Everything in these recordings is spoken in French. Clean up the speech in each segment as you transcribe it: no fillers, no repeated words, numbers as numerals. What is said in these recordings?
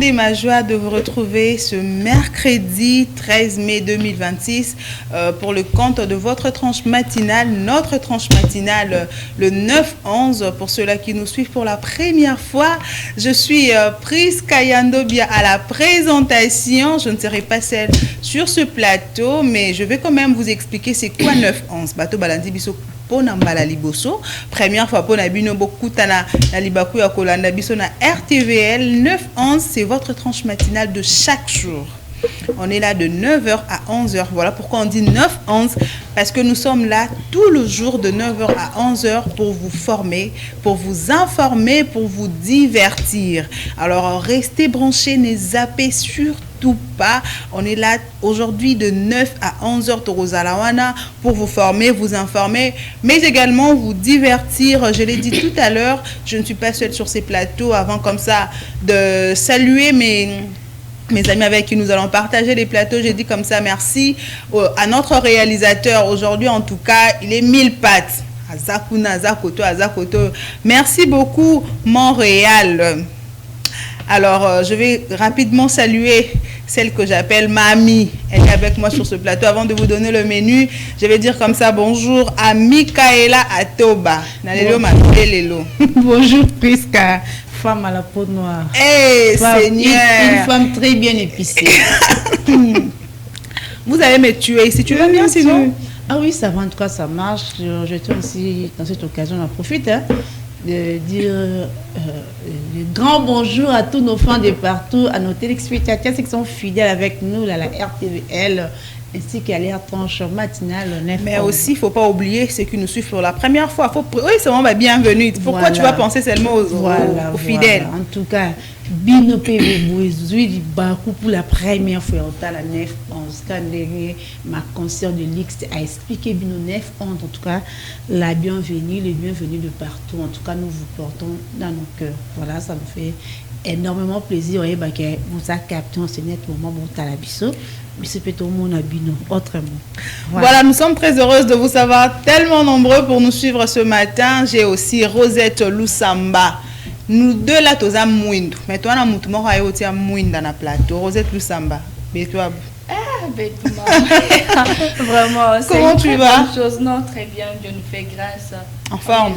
grande et ma joie de vous retrouver ce mercredi 13 mai 2026 pour le compte de votre tranche matinale, notre tranche matinale, le 9-11. Pour ceux-là qui nous suivent pour la première fois, je suis Priska Yandobia à la présentation. Je ne serai pas seule sur ce plateau, mais je vais quand même vous expliquer c'est quoi 9-11. Bateau Balandi Biso. Première fois pour Nabino beaucoup na libaku ya kolanda biso na RTVL 9-11, c'est votre tranche matinale de chaque jour. On est là de 9h à 11h. Voilà pourquoi on dit 9-11, parce que nous sommes là tout le jour de 9h à 11h pour vous former, pour vous informer, pour vous divertir. Alors restez branchés, ne zappez surtout pas. On est là aujourd'hui de 9 à 11h Torozalawana pour vous former, vous informer, mais également vous divertir. Je l'ai dit tout à l'heure, je ne suis pas seule sur ces plateaux avant comme ça de saluer mes amis avec qui nous allons partager les plateaux. J'ai dit comme ça merci à notre réalisateur aujourd'hui, en tout cas il est 1000 pattes. Azakuna, Azakoto. Merci beaucoup Montréal. Alors je vais rapidement saluer celle que j'appelle Mamie. Elle est avec moi sur ce plateau. Avant de vous donner le menu, je vais dire comme ça bonjour à Mikaela Atoba. Bonjour Priska. Femme à la peau noire. Hey, Seigneur. Une femme très bien épicée. Vous allez me tuer si tu veux bien, sinon. Ah oui, ça va, en tout cas, ça marche. Je tiens aussi, dans cette occasion, j'en profite de dire le grand bonjour à tous nos fans de partout, à nos téléspectateurs qui sont fidèles avec nous à la RTVL, ainsi qu'à l'air tranche matinale. Mais aussi, il ne faut pas oublier ceux qui nous suivent pour la première fois. Oui, c'est vraiment bienvenue. Pourquoi tu vas penser seulement aux fidèles? En tout cas, Bino PV pour la première fois au la 9-11. Quand ma concert de l'X a expliqué Bino 9-11, en tout cas, la bienvenue, les bienvenus de partout. En tout cas, nous vous portons dans nos cœurs. Voilà, ça nous fait énormément plaisir. Vous avez capté en ce net moment où Talabiso. Mais c'est plutôt mon abino, autrement. Voilà, nous sommes très heureuses de vous savoir tellement nombreux pour nous suivre ce matin. J'ai aussi Rosette Lusamba. Nous deux là, tous à Mouindo. Mais toi, on a mouton à Yoti à Mouindo dans le plateau. Rosette Lusamba. Bétoua. Vraiment. Comment tu vas? Chose. Non, très bien. Dieu nous fait grâce. En forme.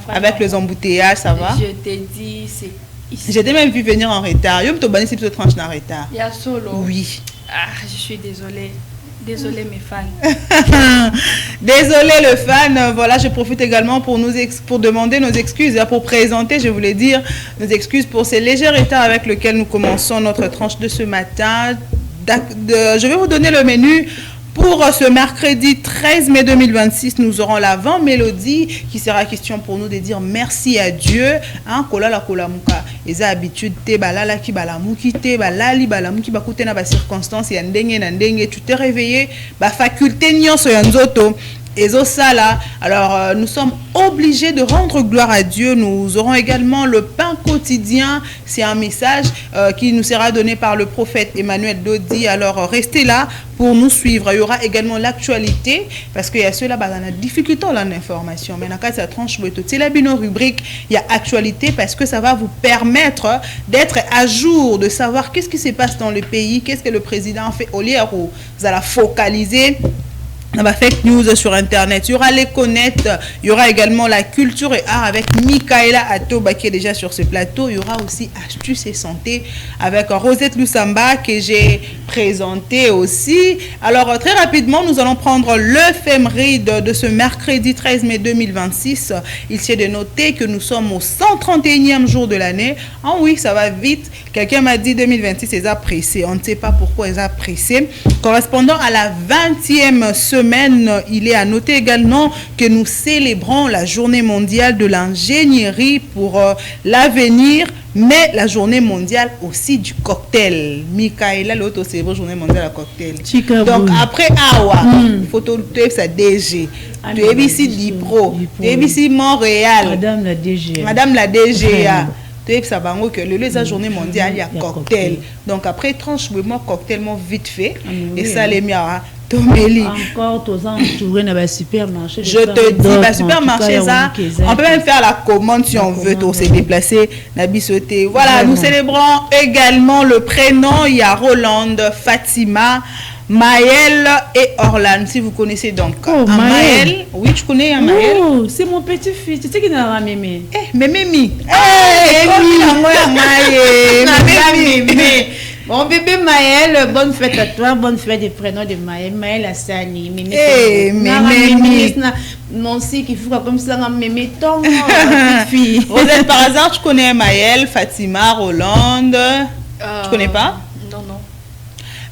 Avec les embouteillages, ça va? Je t'ai dit, c'est ici. J'étais même vu venir en retard. Je me suis dit que tu tranches en retard. Il y a solo. Oui. Ah, je suis désolée. Désolée mes fans. Désolé le fan. Voilà, je profite également pour demander nos excuses, pour présenter, je voulais dire, nos excuses pour ces légers retards avec lesquels nous commençons notre tranche de ce matin. Je vais vous donner le menu. Pour ce mercredi 13 mai 2026, nous aurons l'avant-mélodie qui sera question pour nous de dire merci à Dieu. Kola la kola muka. Les habitudes te balala ki balamuki te balali balamuki bakute na ba circonstances ya ndenge na ndenge. Tu t'es réveillé ba faculté nyonso ya nzoto. Et ça là, alors nous sommes obligés de rendre gloire à Dieu. Nous aurons également le pain quotidien. C'est un message qui nous sera donné par le prophète Emmanuel Dodi. Alors restez là pour nous suivre. Il y aura également l'actualité, parce qu'il y a ceux-là qui ont la difficulté dans l'information. Mais dans le cas de la tranche, c'est la rubrique, il y a actualité, parce que ça va vous permettre d'être à jour, de savoir qu'est-ce qui se passe dans le pays, qu'est-ce que le président fait au lieu où vous allez focaliser. Il y aura fake news sur Internet, il y aura les connaître, il y aura également la culture et art avec Mikaela Atoba qui est déjà sur ce plateau. Il y aura aussi astuces et santé avec Rosette Lusamba que j'ai présenté aussi. Alors très rapidement, nous allons prendre l'éphéméride de ce mercredi 13 mai 2026. Il s'est de noter que nous sommes au 131e jour de l'année. Ah oui, ça va vite. Quelqu'un m'a dit 2026, ils ont pressé. On ne sait pas pourquoi ils ont pressé. Correspondant à la 20e semaine, il est à noter également que nous célébrons la journée mondiale de l'ingénierie pour l'avenir, mais la journée mondiale aussi du cocktail. Mikaela, l'autre célèbre journée mondiale du cocktail. Donc après Awa, il faut tout ça DG. Tu es ici Dipro, tu es ici Montréal. Madame la DG. Madame la DGA. Tu sais que la journée mondiale, il y a cocktail. Donc après, tranche-moi cocktail vite fait. Et ça, les miens, Toméli. Encore, tous en entouré dans le supermarché. Je te dis, supermarché, ça, on peut même faire la commande si on veut pour se déplacer. Nabisoté. Voilà, nous célébrons également le prénom. Il y a Roland, Fatima, Maël et Orlan, si vous connaissez donc. Oh, Maël. Oui, tu connais un Maël. Oh, c'est mon petit-fils. Tu sais qu'il n'a pas mémé. Mais Mémi. Mémi. Mon bébé Maël, bonne fête à toi, bonne fête des prénoms de Maël. Maël Assani, Mémé. Mémé. Non, si, qu'il faut comme ça, Mémé, ton petite fille. Rosette, par hasard, tu connais Maël, Fatima, Roland. Tu connais pas? Non.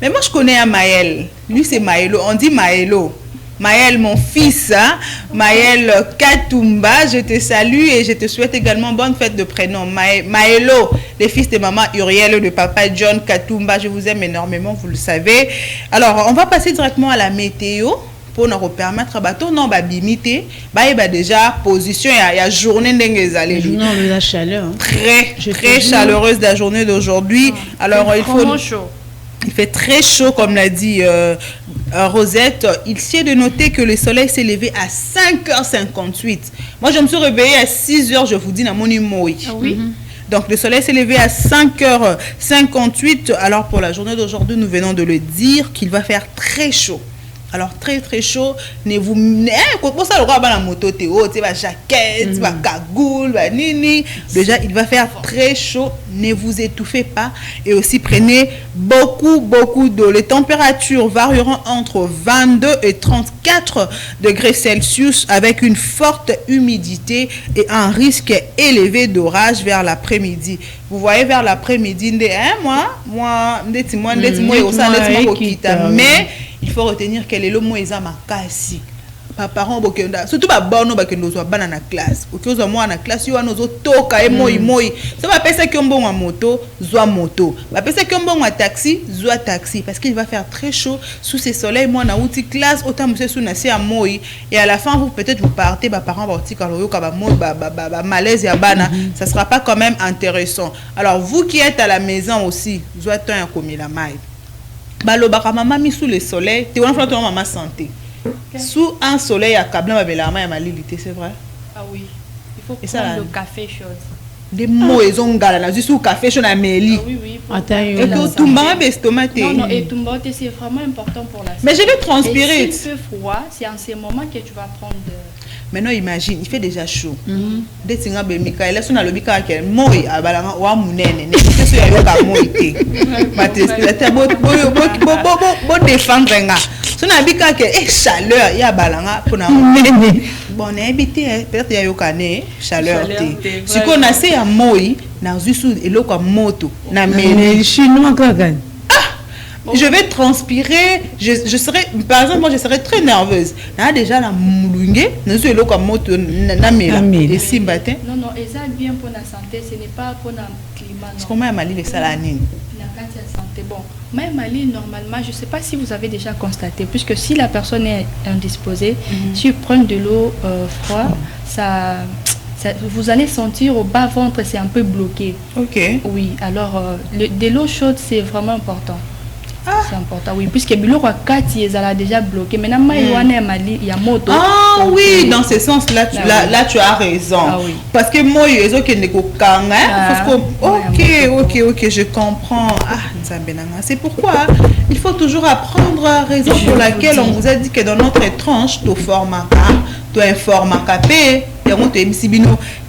Mais moi, je connais un Maël. Lui, c'est Maëlo. On dit Maëlo. Maël, mon fils, hein? Maël Katumba, je te salue et je te souhaite également bonne fête de prénom. Maëlo, les fils de maman Uriel, de papa John Katumba, je vous aime énormément, vous le savez. Alors, on va passer directement à la météo pour nous permettre de limiter déjà position il y a journée de la chaleur. Très chaleureuse la journée d'aujourd'hui. Alors, il faut chaud. Il fait très chaud, comme l'a dit Rosette. Il s'est de noter que le soleil s'est levé à 5h58. Moi, je me suis réveillée à 6h, je vous dis, dans mon humour. Ah oui. Donc, le soleil s'est levé à 5h58. Alors, pour la journée d'aujourd'hui, nous venons de le dire qu'il va faire très chaud. Alors, très chaud. Ne vous... Pour ça, le roi la moto, jaquette, cagoule, nini. Déjà, il va faire très chaud. Ne vous étouffez pas. Et aussi, prenez beaucoup d'eau. Les températures varieront entre 22 et 34 degrés Celsius avec une forte humidité et un risque élevé d'orage vers l'après-midi. Vous voyez, vers l'après-midi, mais il faut retenir quel est le mot makasi. Parents surtout babono bakendo zo bana na classe. Okozo moi na classe yo anozo toka moi. Ça va penser que bon en moto, moto. Va penser que bon en taxi, taxi parce qu'il va faire très chaud sous ces soleils moi na outil classe autant monsieur sous na à moi et à la fin vous peut-être vous partez parents parti kaloyo ka malaise ya bana, ça sera pas quand même intéressant. Alors vous qui êtes à la maison aussi, temps ya komi la maille. Balobaka maman mis sous le soleil, tu vas faire ton maman santé. Sous un soleil à câble, c'est vrai? Ah oui, il faut prendre le café chaud. Des mots, ils ont galé, juste sous café chaud à Méli. Oui. Et que tout le monde est estomaqué. Non, et tout le monde, c'est vraiment important pour la santé. Mais je vais transpirer. Et s'il fait froid, c'est en ce moment que tu vas prendre de... Maintenant, imagine, il fait déjà chaud. Dès que tu as Mikaël, là, on a le Mikaël qui est mort, à Balanga, ou à Mounene, n'est-ce que tu as moité. Tu as beau défendre. Si on a Mikaël qui est chaleur, il y a Balanga pour nous. Bon, on a habité, peut-être qu'il y a eu chaleur. Si on a assez à Moï, on a juste l'eau moto. Mais chinois, je vais transpirer, je serai, par exemple, moi je serai très nerveuse. Là déjà la moulungue, nous sommes là comme moto et si matin. Non, et ça bien pour la santé, ce n'est pas pour le climat. Est-ce qu'on m'a mal avec ça la nuit? La santé, bon, même Mali normalement, je ne sais pas si vous avez déjà constaté, puisque si la personne est indisposée, si vous prenez de l'eau froide, vous allez sentir au bas ventre, c'est un peu bloqué. Ok. Oui, alors de l'eau chaude, c'est vraiment important. C'est important, oui, puisque Biloko Kati ils a déjà bloqué. Maintenant, il y a moto. Ah oui, dans ce sens-là, là tu as raison. Ah, oui. Parce que moi, ils ont qu'il ok, je comprends. C'est pourquoi il faut toujours apprendre, raison pour laquelle on vous a dit que dans notre tranche, tu formes tu informes capé,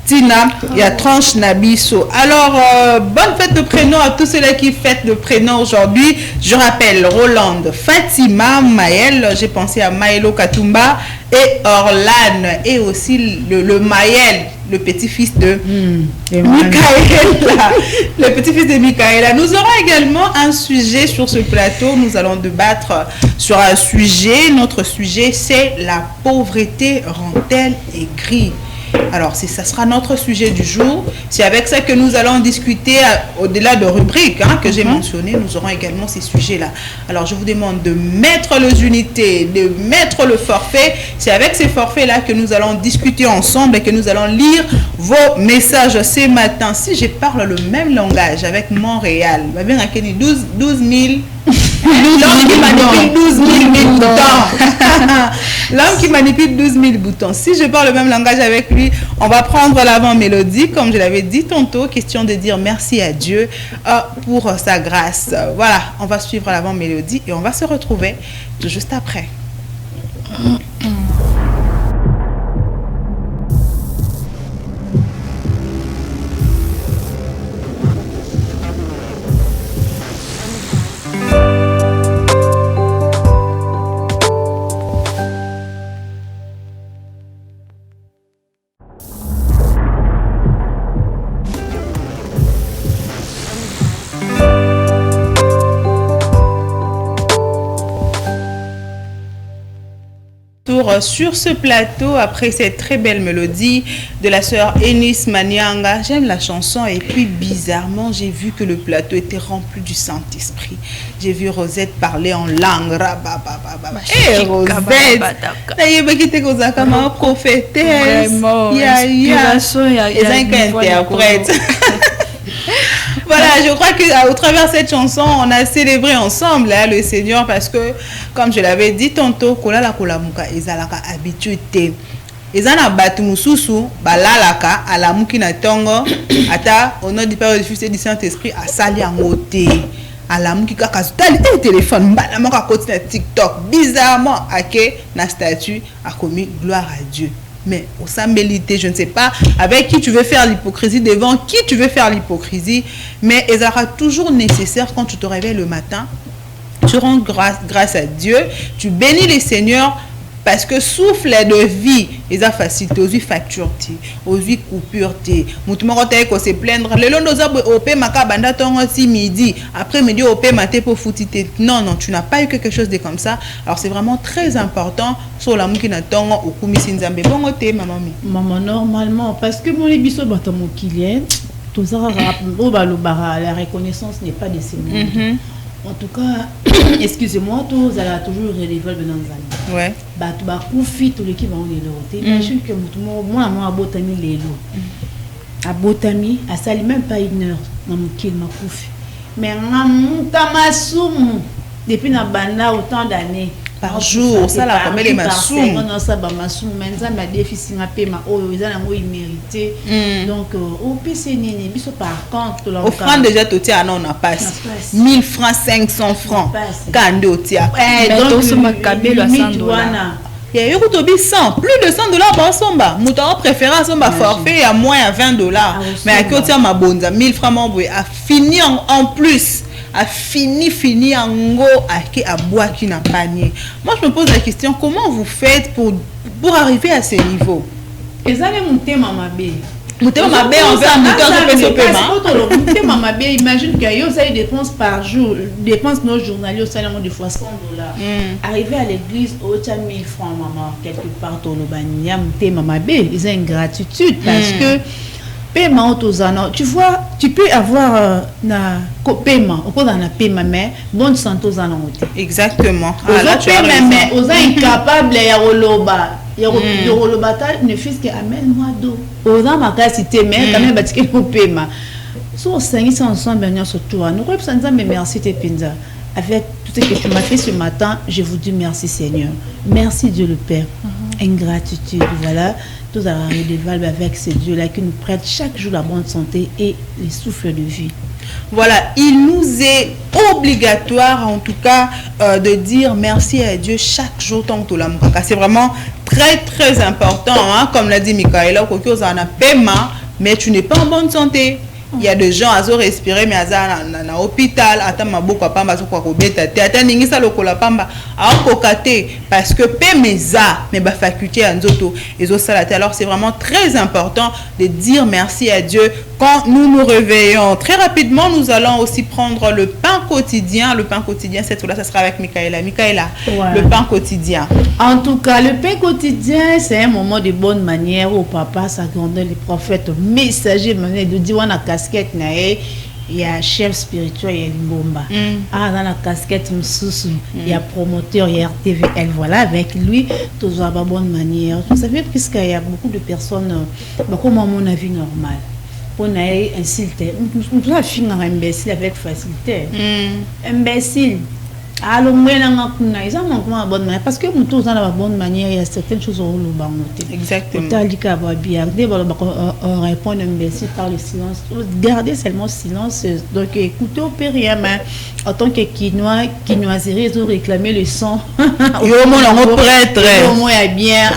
Tina, il y a tranche Nabiso. Alors, bonne fête de prénom à tous ceux-là qui fêtent le prénom aujourd'hui. Je rappelle Roland, Fatima, Maël, j'ai pensé à Maëlo Katumba et Orlan et aussi le Maël, le petit-fils de Mikaëla. Le petit-fils de Mikaëla. Nous aurons également un sujet sur ce plateau. Nous allons débattre sur un sujet. Notre sujet, c'est la pauvreté rend-elle aigrie? Alors, ça sera notre sujet du jour. C'est avec ça que nous allons discuter au-delà de rubriques que j'ai mentionnées. Nous aurons également ces sujets-là. Alors, je vous demande de mettre les unités, de mettre le forfait. C'est avec ces forfaits-là que nous allons discuter ensemble et que nous allons lire vos messages ce matin. Si je parle le même langage avec Montréal, 12 000. 12 000 000 boutons. L'homme qui manipule 12 000 boutons. Si je parle le même langage avec lui, on va prendre l'avant-mélodie, comme je l'avais dit tantôt, question de dire merci à Dieu pour sa grâce. Voilà, on va suivre l'avant-mélodie et on va se retrouver tout juste après. Sur ce plateau, après cette très belle mélodie de la sœur Eunice Manyanga, j'aime la chanson et puis bizarrement, j'ai vu que le plateau était rempli du Saint-Esprit. J'ai vu Rosette parler en langue. Hé Rosette, vraiment, prophétesse, interprète. Voilà, je crois qu'au travers de cette chanson, on a célébré ensemble le Seigneur parce que, comme je l'avais dit tantôt, kolala kolamuka ezalaka habitude. Ezana batu mususu balalaka alamuki na tongo ata au nom du Père, du Fils et du Saint-Esprit asali angote. Alamuki kaka tali téléphone balamaka côté na TikTok bizarrement ake na statut a commis gloire à Dieu. Mais au sambélité, je ne sais pas avec qui tu veux faire l'hypocrisie, devant qui tu veux faire l'hypocrisie, mais il sera toujours nécessaire quand tu te réveilles le matin, tu rends grâce à Dieu, tu bénis les seigneurs parce que souffle de vie, ils ont facilité, aux facture, aux coupure, moutement quand se plaindre, le long de opé maka banda tongo si midi, après midi opé maté pour foutiter. Non, tu n'as pas eu quelque chose de comme ça. Alors c'est vraiment très important sur la mouki na tongo au kumisi nzambe. Bon oté maman mi. Maman normalement parce que mon biso batamo kilien, tout ça la reconnaissance n'est pas de ces mots. En tout cas, excusez-moi, tous allez toujours relever dans les ouais. Bah tu vas couper tous les qui vont les loter. Imagine que moi abotami les lots. Abotami, à ça même pas une heure dans mon kill ma coupe. Mais tamasum depuis na banda autant d'années par jour, ça la comme les masum. Non ça ba masum, mais ça m'a déficit na paiement. Oh ils ont moi mérité. Donc au PC nini biso par contre la offrande déjà tout tient on a passe 1000 francs 500 francs quand on tient donc ce makabelo à 100 dollars. Il y a eu plus de 100 dollars par somba. Mouton préférence somba forfait à moins à 20 dollars. Mais à côté ma bonne 1000 francs mon boy a fini en plus. A fini en go à bois qui n'a panier. Moi je me pose la question, comment vous faites pour arriver à ce niveau? Et ça les monter maman bé. Monter maman bé envers maman bé, imagine qu'il y a des dépenses par jour, dépenses nos journaliers au salaire de fois 100 dollars. Arriver à l'église au 1000 francs maman quelque part au Lobania, monter maman bé, ils ont une gratitude parce que paiement aux anneaux, tu vois, tu peux avoir na paiement, au cours d'un paiement mais bonne santé aux anneaux. Exactement. Là tu as mais aux incapables ya roloba, ya roloba ne fils que amène-moi d'eau. Aux en ma cité mais quand même bâti que paiement. Sur 500 ensemble bien surtout. Nous représentons mais merci tes pinza. Avec tout ce que tu m'as fait ce matin, je vous dis merci Seigneur. Merci Dieu le Père. Ingratitude, voilà. Tous à redevable avec ce Dieu-là qui nous prête chaque jour la bonne santé et les souffles de vie. Voilà, il nous est obligatoire en tout cas de dire merci à Dieu chaque jour tant que l'amkaka. C'est vraiment très très important, hein? Comme l'a dit Michaela, mais tu n'es pas en bonne santé. Il y a des gens à respirer mais à l'hôpital attends ma beaucoup pamba so kwa kobeta te attends ningisa lokola pamba a kokate parce que pemeza mais ba faculté en zoto ezo salate. Alors c'est vraiment très important de dire merci à Dieu quand nous nous réveillons. Très rapidement nous allons aussi prendre le pain quotidien. Le pain quotidien cette fois-là ça sera avec Michaela. Ouais. Le pain quotidien. En tout cas le pain quotidien c'est un moment de bonne manière où papa s'agrandit les prophètes messagers de dire on a casquette il y a chef spirituel, il y a Limbomba. Dans la casquette il y a promoteur, il y a RTVL. Voilà, avec lui, tout ça va bonne manière. Vous savez, puisqu'il y a beaucoup de personnes, comme à mon avis normal, on a insulté. On peut finir imbécile avec facilité. Imbécile. Alors, moi, ils ont une bonne manière. Parce que nous tous dans la bonne manière, il y a certaines choses au Louban. Exactement. On répond un merci par le silence. Gardez seulement silence. Donc, écoutez au péril, mais en tant que quinoiserie, ils ont réclamé le son. Au moins, on prêtre. Au moins, bien.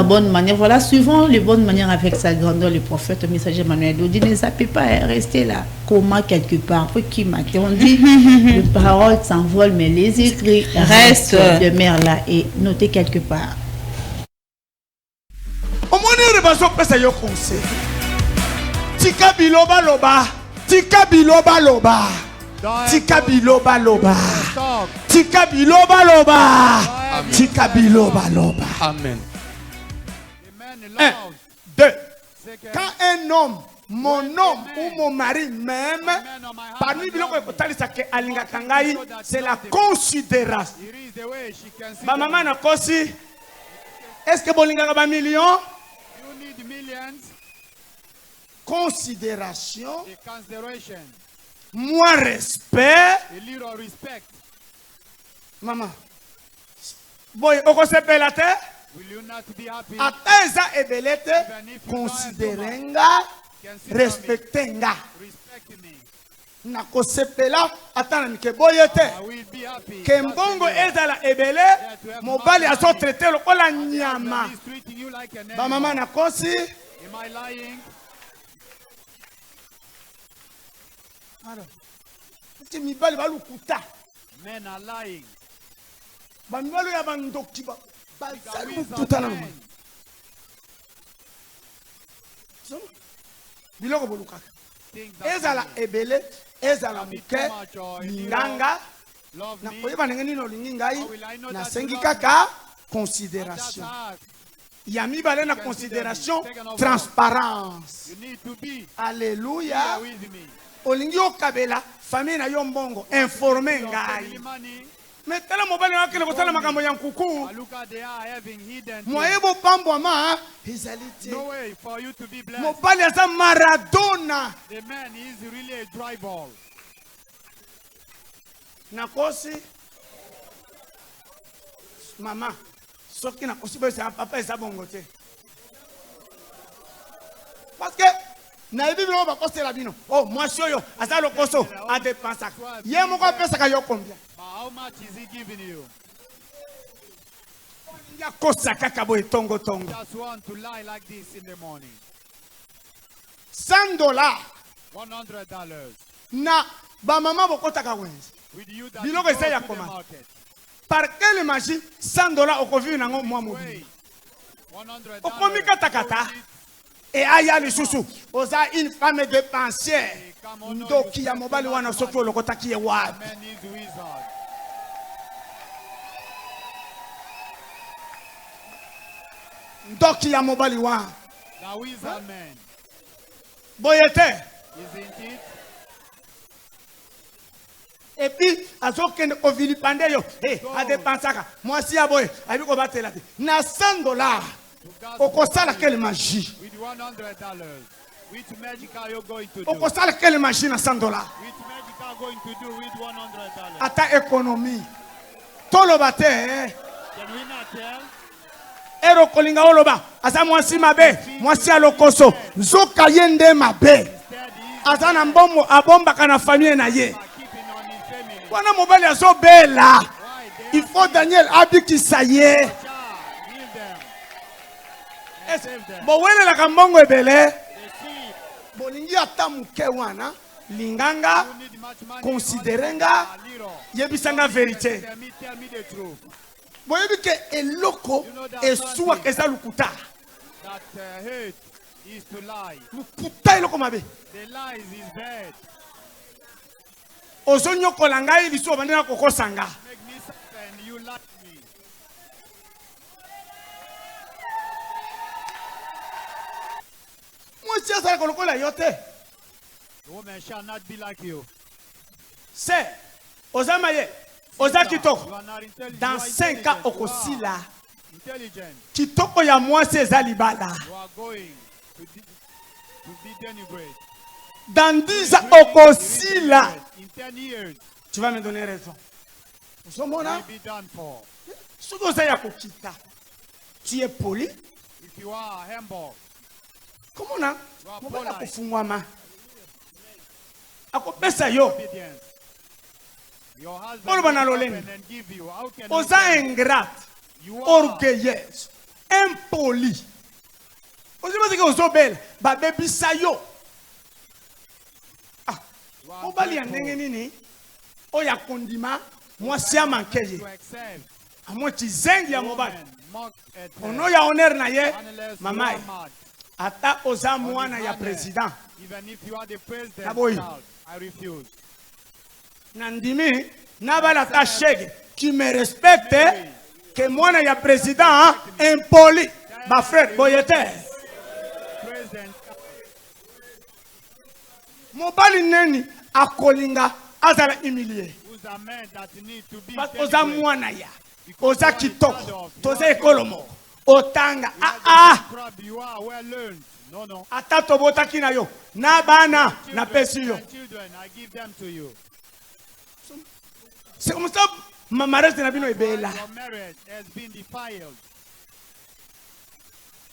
Bonne manière. Voilà, suivant les bonnes manières avec sa grandeur, le prophète, le messager Manuel Dodi ne peut pas rester là, comment quelque part. Faut qu'il m'a on dit, les paroles s'envolent, mais les écrits restent demeurent là et notez quelque part. Au moins, il y a un conseil. Tika biloba loba. Tika biloba loba. Tika biloba loba. Tika biloba loba. Tika biloba loba. Amen. 1, 2. Quand un homme, mon homme ou mon mari même, parmi les gens c'est la considération. Ma maman n'a pas si. Est-ce que vous avez un million? Considération. Moi, respect. Maman. Boy, on se la terre. Ateza ebelete considérenga respectenga na kosepela atana mike boyete kembongo ezala ebele mobali aso traiter lokola nyama ba mama na kosi alors ti mibali balukuta men are lying ba mibali ya bandoki ba biloko bolukaka ezala ebele ezala muke linganga nakoyeba ndenge nini olingi ngai nasengi kaka considération ya mibale na considération transparence alléluia olingi okabela famille na yo mbongo informe ngai mais tala mobali wakile kosala makambo ya nkuku moye bopambwa ma ezalite mobali aza Maradona nakosi mama soki nakosi boyo papa eza bongo te parce que nayebi bino bakosela bino oh mwasi oyo aza lokoso adepensaka ye moko apesaka yo combien? How much is he giving you? Just want to lie like this in the morning. $100. $100. Na ba mama bokotaka wenzi. Biloko esa ya koma. Par quelle magie $100 okovi nango mwa mobili. Okomi katakata. Et aya lisusu oza une femme dépensière. Ndoki ya mobali wana soki olokotaki ye wapi. Ndoki ya mobali wana. The wizard man. Boyete. Isn't it? Et puis azokende ko vilipande yo adepensaka mwasi ya boye abiko batela te na $100 okosala quelle magie with $100 which magic are you going to do okosala quelle magie na $100 which magic are you going to do with $100 ata économie toloba te can we not tell ero kolinga oloba asa mwasi mabe mwasi ya lokoso nzoka yende mabe asa na mbombo abombaka na famille na ye wana mobali azobela il faut Daniel abikisa ye bowelela mbongo ebele bolingi ata muke wana linganga considérenga yebisanga vérité boyebi ke eloko esuwa eza lukuta lukuta eloko mabe ozonyokola ngai liso obandi na kokosanga mwasi azalaka lokola yo te woman shall not be like you se ozama ye oza kitoko dans 5 ans okosila kitoko ya mwasi eza libala Dans 10 ans, au là, In 10 years, tu vas me donner raison. it will be done for. Tu es poli. If you are humble, Comment on a? you are Comment on a polite, kufungwama? Akopesa yo. obedience. Your husband Olo will bana come loleni. and give you. How can you Oza say ingrate, you are orgueilleuse, impoli. Oza parce que ozo belle, ba baby sayo. Ah, you are obali grateful andenge nini? Oya kondima, moi si amankeye. to accept Amo chizengi ya mobali. woman mocked at her, Ono ya honneur na ye, unless you mamai. are mad. Ata oza mwana ya president. Even if you are the president, Naboyi. child, I refuse. Nandimi, nabala ta shege. Tu me respectes, que mwana ya president, impoli. Ma frère, boyete. President, Mobali neni akolinga azala humilié. who's a man that need to be Parce que oza deliberate. mwana ya. Oza kitoko. Toza ekolomo. Otanga. You are well learned. No, no. Ata tobotaki na yo. Na bana na pesi yo. Children, I give them to you. C'est comme ça mamarese na bino ebela. Your marriage has been defiled.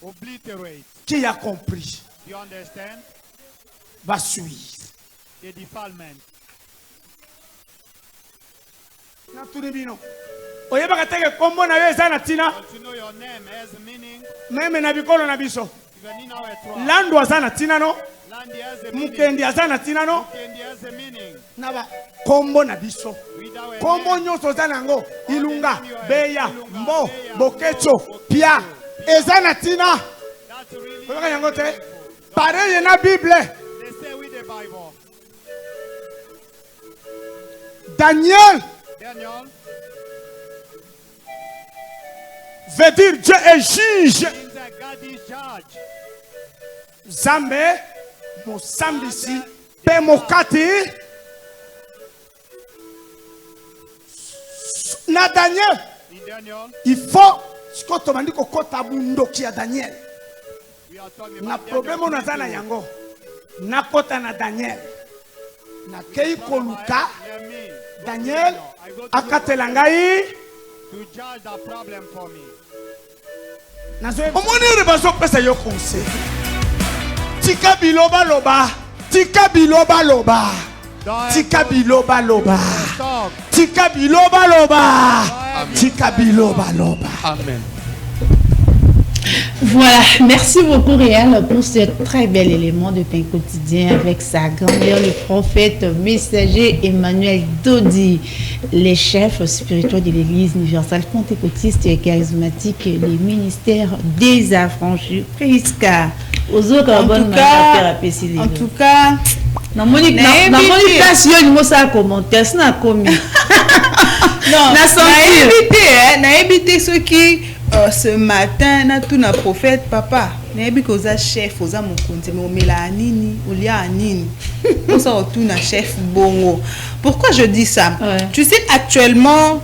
Obliterate. Qui a compris You understand? va suivre. The defilement. Na tuni bino. Oyebaka teke kombo na yo eza na tina. Don't you know your name has a meaning? Meme na bikolo na biso. Even in our tribe. Landu aza na tina no. Land has a meaning. Mukendi aza na tina no. Mukendi has a meaning. Na ba kombo na biso. With our Kombo name, nyonso oza nango. Ilunga, Beya, Mbo, Bokecho, Pia. Eza na tina. that's really Oyebaka yango te. meaningful. Pareil na Bible. They say with the Bible. Daniel Daniel veut dire Dieu est juge. means that God is judge. Zambe, Mosambisi, Pe Mokati. Na Daniel, In Daniel, il faut ce que tu m'as dit kokota bundoki ya Daniel. we are talking Na about problème Daniel on a na 22. yango. Na kota na Daniel. Na kei koluka Let me go to Daniel I go to akatela ngai. to judge the problem for me. Omoni bazo pesa yo conseil. Tika biloba loba. Tika biloba loba. Tika biloba loba. Stop. Tika biloba loba. Tika biloba loba. Amen. Voilà, merci beaucoup Réal pour ce très bel élément de pain quotidien avec sa grand-mère, le prophète messager Emmanuel Dodi, les chefs spirituels de l'Église universelle pentecôtiste et charismatique, les ministères des affranchis. Prisca, En tout cas, non, Monique, commentaire, c'est un commis. non, na évité ceux qui ce matin na tout na prophète papa na évité que oza chef oza mokonzi mais omela nini olia nini pour ça tout na chef bongo. Pourquoi je dis ça? Ouais. Tu sais actuellement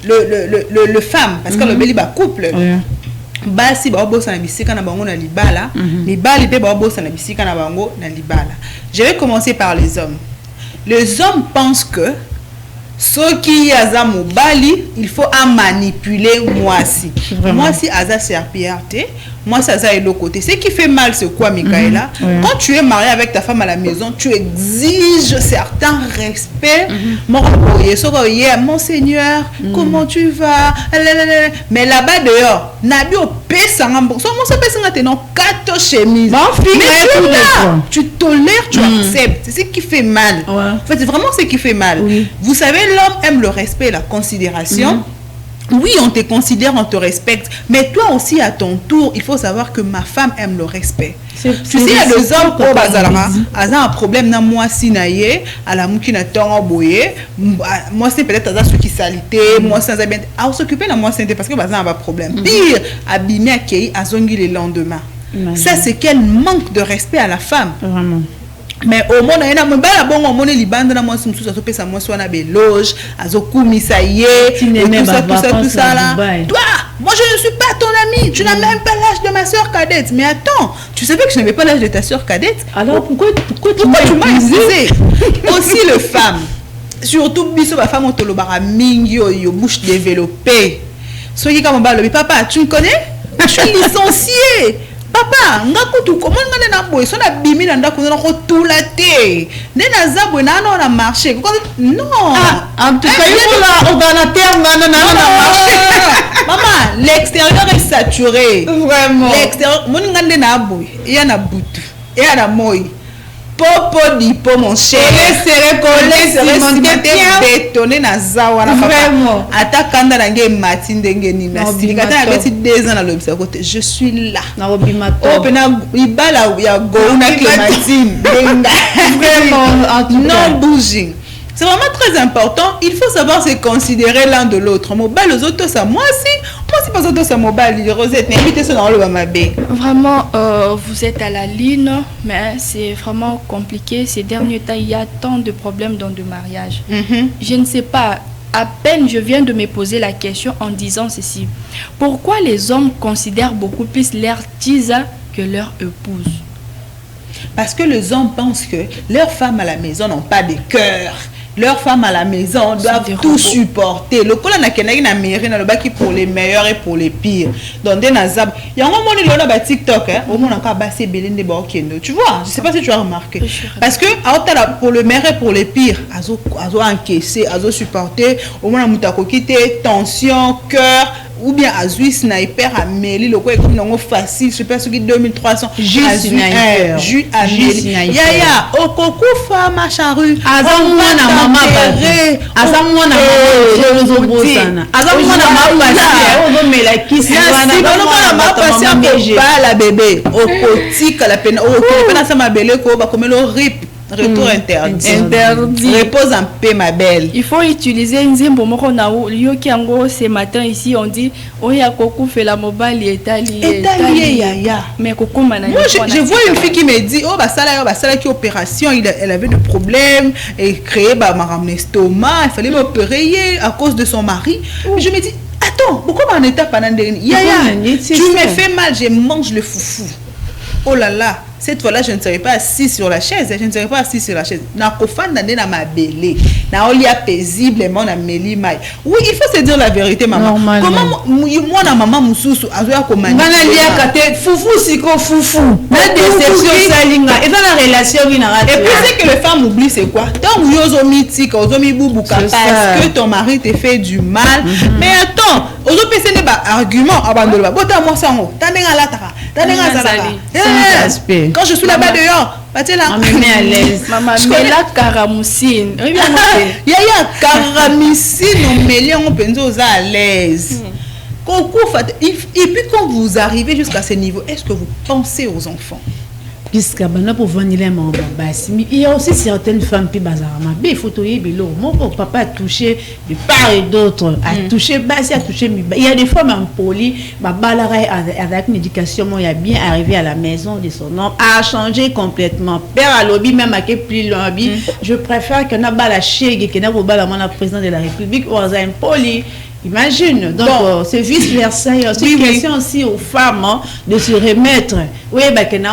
le femme parce que le beli ba couple Ouais. basi ba bossa na bisika na bango na libala libali pe ba bossa na bisika na bango na libala. Je vais commencer par les hommes. Les hommes pensent que ce qui est à mobali, il faut à manipuler moi si. Moi si aza serpiarte, moi ça est de l'autre côté. Ce qui fait mal c'est quoi Michaela? Quand tu es marié avec ta femme à la maison, tu exiges certains respects. Mon Seigneur, comment tu vas? Mais là-bas dehors, nabi au pesangambo. So moi ça pesanga tenant 4 chemises. Mais tu tolères, tu acceptes. C'est ce qui fait mal. Ouais. En fait, c'est vraiment ce qui fait mal. Oui. Vous savez, l'homme aime le respect et la considération. Oui, on te considère, on te respecte. Mais toi aussi, à ton tour, il faut savoir que ma femme aime le respect. Tu sais, il y a des hommes qui ont un problème dans moi, si naïe, à la mouki na tongo boye. Moi, c'est peut-être à ce qui salité. Moi, c'est bien. À s'occuper de moi, c'est parce que bazan a pas problème. Pire, abîmer à qui a zongi le lendemain. Ça, c'est quel manque de respect à la femme. Vraiment. Mais au monde il y a un bala bon au monde libanda na moi sous ça peut ça moi soit na beloge azokumisa ye tout ça là toi Moi, je ne suis pas ton ami. Tu n'as même pas l'âge de ma soeur cadette. Mais attends, tu savais que je n'avais pas l'âge de ta soeur cadette? Alors, pourquoi tu m'as excusé? Aussi, les femmes. Surtout, biso la femme otolobara mingi yo bouche développée. Soyez comme balo, papa, tu me connais? Je suis licencié. Papa, ngakutu comment ngane na boy, so na bimi na ndako na ko tulate. Ne na zabwe na na marché. Non. En tout cas, il là ordinateur na marché. Maman, l'extérieur est saturé. Vraiment. L'extérieur, mon ngane na boy, il y a na butu, il y a na moi. Popo dipo mon cher. Bétonné na zawa na vraiment. Ata kanda na nge mati ndenge ni na silikata na beti 2 ans na lobisa côté. Je suis là. Na obimato. Oh pena ibala ya go na Clémentine. Vraiment. Non bouging. C'est vraiment très important. Il faut savoir se considérer l'un de l'autre. Mobile aux autres, ça moi aussi pas autres, ça mobile. Rosette, n'invitez ça dans le Bamabé. Vraiment, vous êtes à la ligne, mais c'est vraiment compliqué. Ces derniers temps, il y a tant de problèmes dans le mariage. Je ne sais pas. À peine je viens de me poser la question en disant ceci. Pourquoi les hommes considèrent beaucoup plus leur tisa que leur épouse? Parce que les hommes pensent que leurs femmes à la maison n'ont pas de cœur. Leurs femmes à la maison doivent tout supporter. Le col na mairie na le baki pour les meilleurs et pour les pires. Donc des nazab. Il y a un moment où on a TikTok au monde encore bassé belende bakendo. Tu vois, je sais pas si tu as remarqué. Parce que pour le meilleur et pour les pires, azo encaissé, azo supporter, au moins mutako quitter tension, cœur ou bien azui sniper à Méli le quoi comme non facile super sur 2300 juste sniper jus à Méli ya okoko fama charu azamwana mama bade azamwana mama jozobosana azamwana mama bade ozomela kisi wana mama patient pas la bébé okotika la peine okopena sama bele ko ba komelo rip. Retour interdit. Repose en paix, ma belle. Il faut utiliser une zimbo moko na yo ki ango ce matin ici on dit oya koku fait la mobile Italie ya. Mais koku mana. Moi je vois une fille qui me dit oh bah ça qui opération elle avait des problèmes et créé bah ma estomac, il fallait m'opérer à cause de son mari. Je me dis attends, pourquoi en état pendant ya tu me fais mal, je mange le foufou. Oh là là. Cette fois-là, je ne serai pas assis sur la chaise. Je ne serai pas assis sur la chaise. Na kofan na ma belé. Na olia paisiblement na meli mai. Oui, il faut se dire la vérité, maman. Comment moi na maman mususu azoya komani. Ngana lia kate fufu siko fufu. Na déception salinga. Et dans la relation qui n'a. Et puis c'est que les femmes oublient c'est quoi? Tant où yozo mitika, ozo mi bubuka parce que ton mari te fait du mal. Mais attends, ozo pese ne ba argument abandonne ba. Bota moi ça ngo. Tanenga la taka. Tanenga zalaka. Quand je suis là-bas dehors, on me met à l'aise. Maman, mais la caramoucine. Yaya caramoucine, on met les on pense à l'aise. Et puis quand vous arrivez jusqu'à ce niveau, est-ce que vous pensez aux enfants? Puisque pour venir il y a aussi certaines femmes qui il faut mon papa a touché de part et d'autre, a touché a touché il y a des femmes impolies avec médication il a bien arrivé à la maison de son homme a changé complètement père à lobby même à plus lobby je préfère que n'a pas la chèque que n'a pas la président de la République ou un impoli. Imagine, donc c'est vice-versa. C'est une question aussi aux femmes de se remettre. Oui,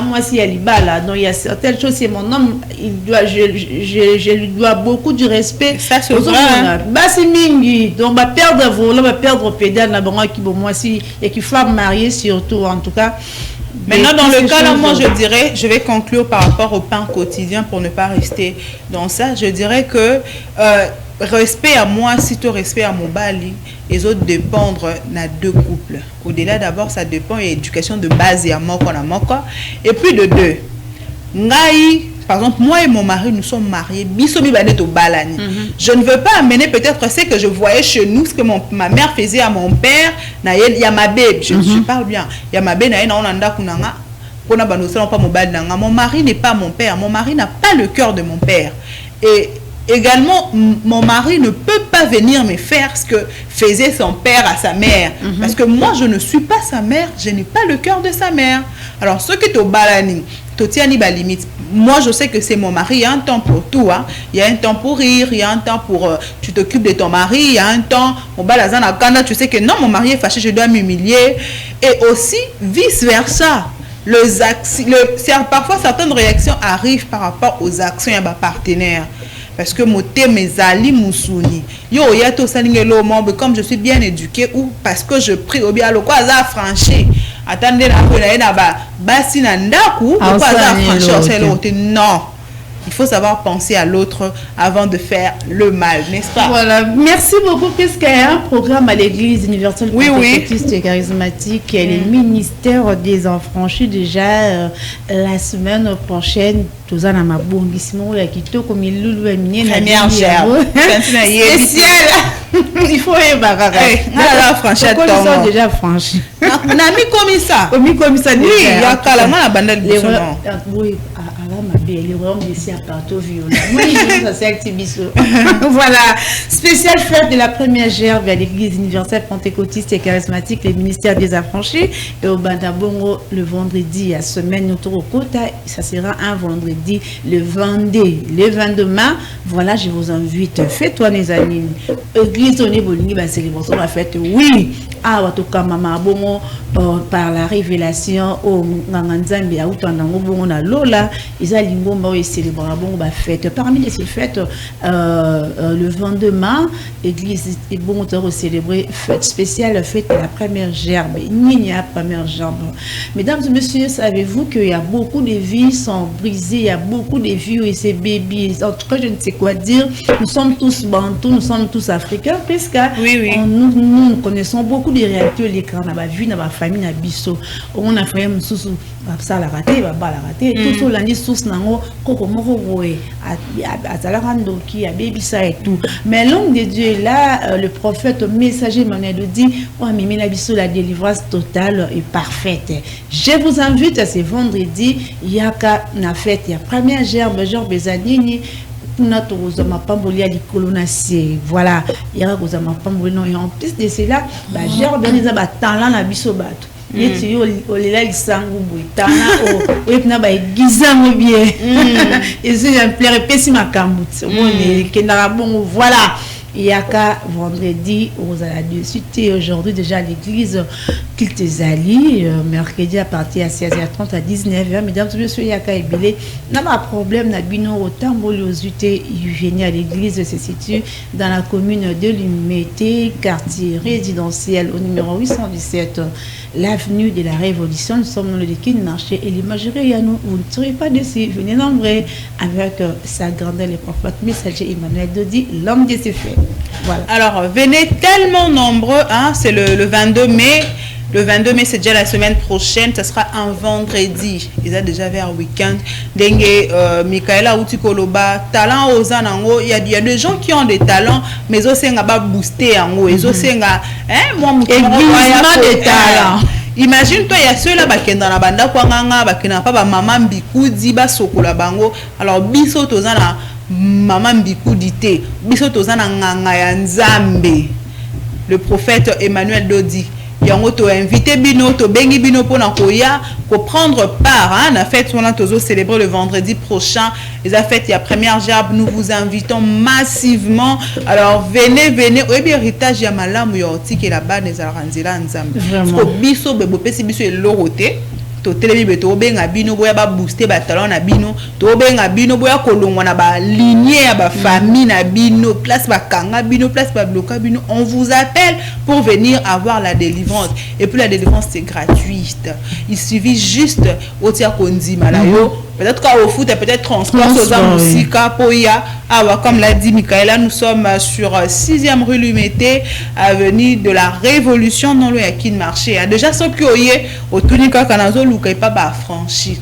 moi si elle est là, donc il y a certaines choses, c'est mon homme, je lui dois beaucoup du respect. Ça c'est vrai. C'est mingi, donc va perdre volant, va perdre pédale, moi si et qu'il faut marier surtout en tout cas. Maintenant, dans le cas là, moi je dirais, je vais conclure par rapport au pain quotidien pour ne pas rester dans ça. Je dirais que respect à moi, si tu respect à mon bali, les autres dépendre na deux couples. Au-delà d'abord, ça dépend de l'éducation de base et à moi qu'on a moko. Et puis de deux, ngai, par exemple, moi et mon mari, nous sommes mariés. Bisomi banet au balani. Je ne veux pas amener peut-être ce que je voyais chez nous, ce que ma mère faisait à mon père. Na il y a ma bébé, je parle bien. Il y a ma bébé na onanda kunanga. Mon mari n'est pas mon père. Mon mari n'a pas le cœur de mon père. Et également, mon mari ne peut pas venir me faire ce que faisait son père à sa mère. Parce que moi, je ne suis pas sa mère, je n'ai pas le cœur de sa mère. Alors, ce qui est au balani, totiani ba limite. Moi, je sais que c'est mon mari, il y a un temps pour tout. Hein. Il y a un temps pour rire, il y a un temps pour... tu t'occupes de ton mari, il y a un temps... Tu sais que non, mon mari est fâché, je dois m'humilier. Et aussi, vice-versa. Parfois, certaines réactions arrivent par rapport aux actions de ma partenaire. Parce que mon thème est Ali Moussouni. Yo, y a tout ça, comme je suis bien éduquée ou parce que je prie au bien, le quoi, ça franchi. Attendez, non. Il faut savoir penser à l'autre avant de faire le mal, n'est-ce pas? Voilà, merci beaucoup. Puisqu'il y a un programme à l'Église universelle pentecôtiste et charismatique, et les ministères des Affranchis déjà la semaine prochaine. Tous en ma bonissimo la quito comme il loulou a miné la spécial. Il faut y bagarre. La franchise sont déjà franchis. Nami comme ça. Comme ça. Oui, il y a carrément la bande de oui, ma belle, les royaumes de Siapato violent. Moi, ça c'est activiso. Voilà, spéciale fête de la première gerbe à l'Église universelle pentecôtiste et charismatique, les ministères des Affranchis, et au Bandabongo le vendredi à semaine autour au Kota. Ça sera un vendredi, le 22 mars. Voilà, je vous invite. Fais-toi les amis. Église on est bonne, bah célébration la fête. Oui. Ah, watoka mama bongo par la révélation au Nganzambi à Outandango bongo na Lola, ils a lingomba et célébrer bongo ba fête. Parmi ces fêtes, le 22 mars, église et bongo toro célébrer fête spéciale, fête de la première gerbe. Il y a première gerbe. Mesdames et messieurs, savez-vous qu'il y a beaucoup de vies sont brisées, il y a beaucoup de vies et ces bébés. En tout cas, je ne sais quoi dire. Nous sommes tous bantous, nous sommes tous africains, puisque nous connaissons beaucoup de réalités l'écran na ba vie na ba famille na biso on a fait mususu ça la raté ba la raté tout ça lundi sous nango koko moko boye azala randoki a baby ça et tout mais l'homme de Dieu là le prophète messager Emmanuel dit oh mimi na biso la délivrance totale et parfaite. Je vous invite à ce vendredi yaka na fête ya première gerbe bezanini. Voilà, il y a en plus de cela, j'ai organisé un talent na biso bato. Et tu olela lisangu boitana o epna ba gizango bien. Et c'est un plaisir pesi makambu. Bon voilà. Yaka vendredi aux la dessus et aujourd'hui déjà à l'église Kiltezali mercredi à partir à 16h30 à 19h. Mesdames et messieurs, Yaka et Bilé n'a pas problème n'a bino autant bolosité venir à l'église se situe dans la commune de Limete, quartier résidentiel au numéro 817 l'avenue de la Révolution. Nous sommes dans le liquide marché et l'imagerie à nous, vous ne serez pas déçus. Venez nombreux avec sa grandeur le prophète messager Emmanuel Dodi, l'homme de ses faits. Voilà. Alors, venez tellement nombreux, hein, c'est le 22 mai. Le 22 mai, c'est déjà la semaine prochaine. Ça sera un vendredi. Ils ont déjà vers week-end. Dengue, Michaela Outikoloba, talent aux anango. Il y a des gens qui ont des talents, mais aussi on va booster en haut. Ils aussi moi, des talents. Imagine-toi, il y a ceux-là qui sont dans la bande, qui n'ont pas maman bikoudi, sokola bango. Alors, biso tozana maman bikoudi te, biso tozana nganga ya nzambe. Le prophète Emmanuel Dodi. Yango to invité bino to bengi bino pour prendre part à la fête on a toujours célébrer le vendredi prochain les fêtes il y a première gerbe nous vous invitons massivement alors venez au héritage ya malamu ya otiki la bas des aranzela nzambe ko biso bebo pesi biso elorote to telebi to benga bino boya ba booster ba talent na bino to benga bino boya kolongwa na ba lignée ya ba famille na bino place ba kanga bino place ba bloka bino on vous appelle pour venir avoir la délivrance et puis la délivrance c'est gratuite il suffit juste au tia kondima la yo peut-être qu'au foot peut-être transport aux amusika poya comme l'a dit Michaela nous sommes sur 6e rue Lumete avenue de la Révolution dans le Yakin marché déjà ce que oye au tunika kanazo luka pas ba franchi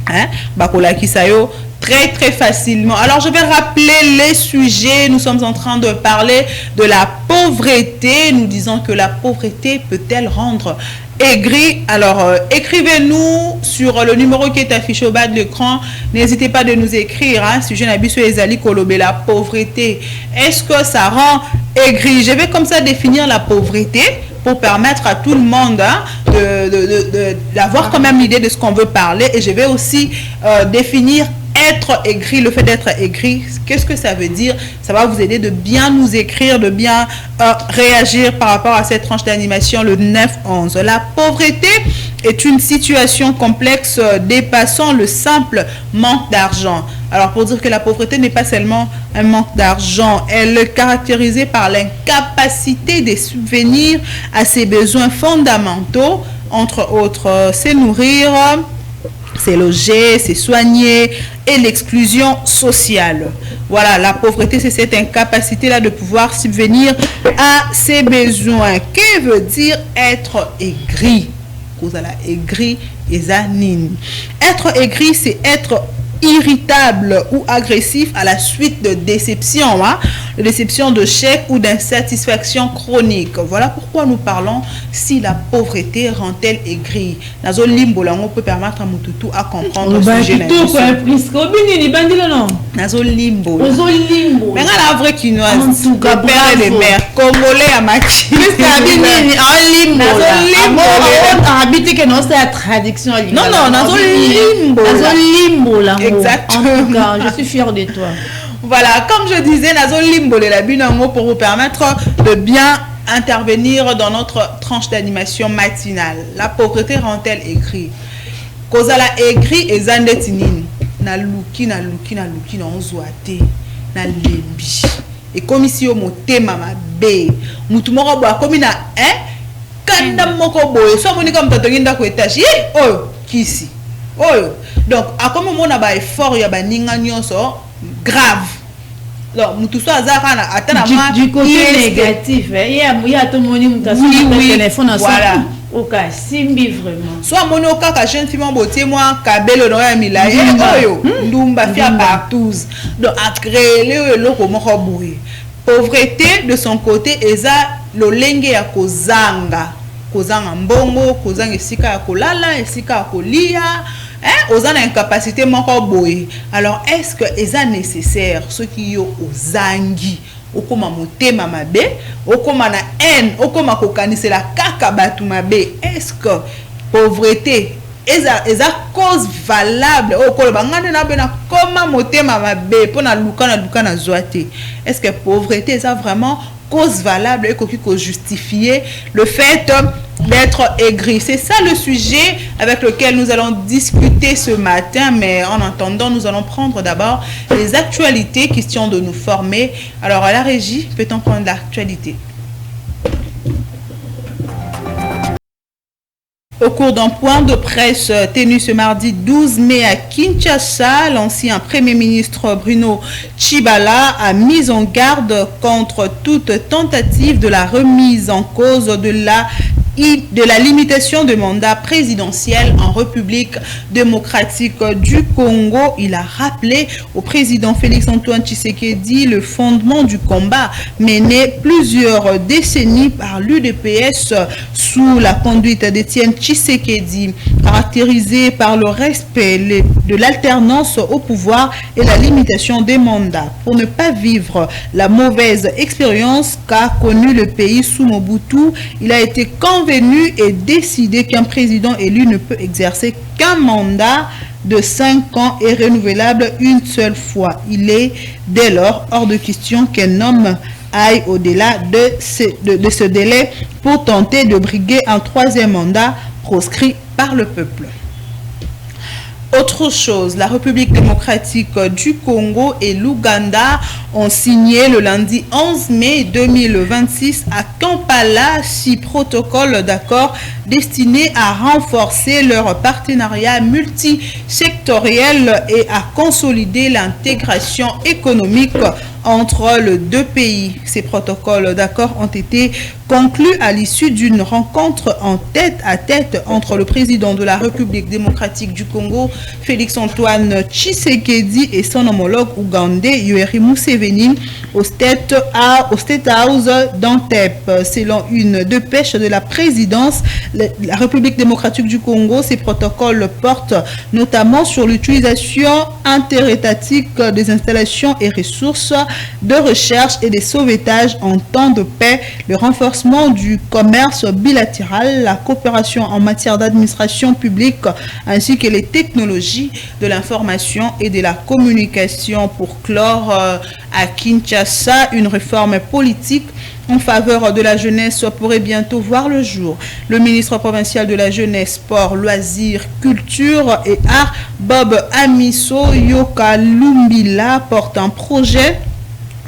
hein bakola kisayo très très facilement. Alors je vais rappeler les sujets. Nous sommes en train de parler de la pauvreté. Nous disons que la pauvreté peut-elle rendre aigri. Alors écrivez-nous sur le numéro qui est affiché au bas de l'écran. N'hésitez pas de nous écrire. Sujet Nabiso Ezali Kolobe, la pauvreté. Est-ce que ça rend aigri? Je vais comme ça définir la pauvreté pour permettre à tout le monde de d'avoir quand même l'idée de ce qu'on veut parler, et je vais aussi définir être aigri, le fait d'être aigri, qu'est-ce que ça veut dire? Ça va vous aider de bien nous écrire, de bien réagir par rapport à cette tranche d'animation, le 9-11. La pauvreté est une situation complexe dépassant le simple manque d'argent. Alors, pour dire que la pauvreté n'est pas seulement un manque d'argent, elle est caractérisée par l'incapacité de subvenir à ses besoins fondamentaux, entre autres, c'est nourrir, c'est loger, c'est soigner, et l'exclusion sociale. Voilà, la pauvreté, c'est cette incapacité-là de pouvoir subvenir à ses besoins. Que veut dire être aigri? Aigri, être aigri, c'est être irritable ou agressif à la suite de déception, de déception, de chèque ou d'insatisfaction chronique. Voilà pourquoi nous parlons si la pauvreté rend-elle aigri. Nazo limbo là, on peut permettre à Mututu à comprendre ce sujet. Nazo limbo. Mais la vraie quinoise, le père et les mères, congolais à Machi. limbo. Habité que non, c'est la traduction. Non, nazo limbo. Nazo limbo là. Exactement. En tout cas, je suis fière de toi. Voilà, comme je disais, Nazo limbo la binango pour vous permettre de bien intervenir dans notre tranche d'animation matinale. La pauvreté rend-elle aigri? Cause la aigri et zandetinine. Na luki na onzoate. Na lebi. Et comme ici au motema mabe. Mutumoko boa comme na kanda moko boye. So moni comme tatonginda ko étage. Oh, kisi. Oh, donc à comme on a ba effort ya ba ninga nyonso grave. Alors mutu so azaka na atana ma du côté négatif, il y a tout le monde qui a son téléphone en voilà. Oka simbi vraiment. Soit mono kaka jeune fille mon beauté moi kabelo no ya milaye oyo ndumba fia partout. Donc a créer le loko moko boye. Pauvreté de son côté eza lolenge ya kozanga mbongo, kozanga esika ya kolala, esika ya kolia. Aux en incapacité moko boye. Alors est-ce que est nécessaire ce qui yo ozangi okoma motema mabe okoma na haine okoma kokanisa la kaka batu mabe? Est-ce que pauvreté eza cause valable okolo bangane na bena koma motema mabe pona luka na zoate? Est-ce que pauvreté eza vraiment cause valable et qui justifier le fait d'être aigri? C'est ça le sujet avec lequel nous allons discuter ce matin, mais en attendant, nous allons prendre d'abord les actualités, question de nous former. Alors à la régie, peut-on prendre l'actualité? Au cours d'un point de presse tenu ce mardi 12 mai à Kinshasa, l'ancien Premier ministre Bruno Tshibala a mis en garde contre toute tentative de la remise en cause de la limitation de mandat présidentiel en République démocratique du Congo. Il a rappelé au président Félix-Antoine Tshisekedi le fondement du combat mené plusieurs décennies par l'UDPS sous la conduite d'Étienne Tshisekedi, caractérisé par le respect de l'alternance au pouvoir et la limitation des mandats. Pour ne pas vivre la mauvaise expérience qu'a connue le pays sous Mobutu, il a été convenu et décidé qu'un président élu ne peut exercer qu'un mandat de 5 ans et renouvelable une seule fois. Il est dès lors hors de question qu'un homme aille au-delà de ce délai pour tenter de briguer un troisième mandat proscrit par le peuple. Autre chose, la République démocratique du Congo et l'Ouganda ont signé le lundi 11 mai 2026 à Kampala 6 protocoles d'accord destinés à renforcer leur partenariat multisectoriel et à consolider l'intégration économique entre les deux pays. Ces protocoles d'accord ont été conclus à l'issue d'une rencontre en tête-à-tête entre le président de la République démocratique du Congo, Félix-Antoine Tshisekedi, et son homologue ougandais, Yoweri Museveni, au State House d'Antep. Selon une dépêche de la présidence, la République démocratique du Congo, ces protocoles portent notamment sur l'utilisation interétatique des installations et ressources de recherche et de sauvetage en temps de paix, le renforcement renforcement du commerce bilatéral, la coopération en matière d'administration publique ainsi que les technologies de l'information et de la communication. Pour clore à Kinshasa, une réforme politique en faveur de la jeunesse pourrait bientôt voir le jour. Le ministre provincial de la jeunesse, sport, loisirs, culture et art, Bob Amiso Yokalumbila, porte un projet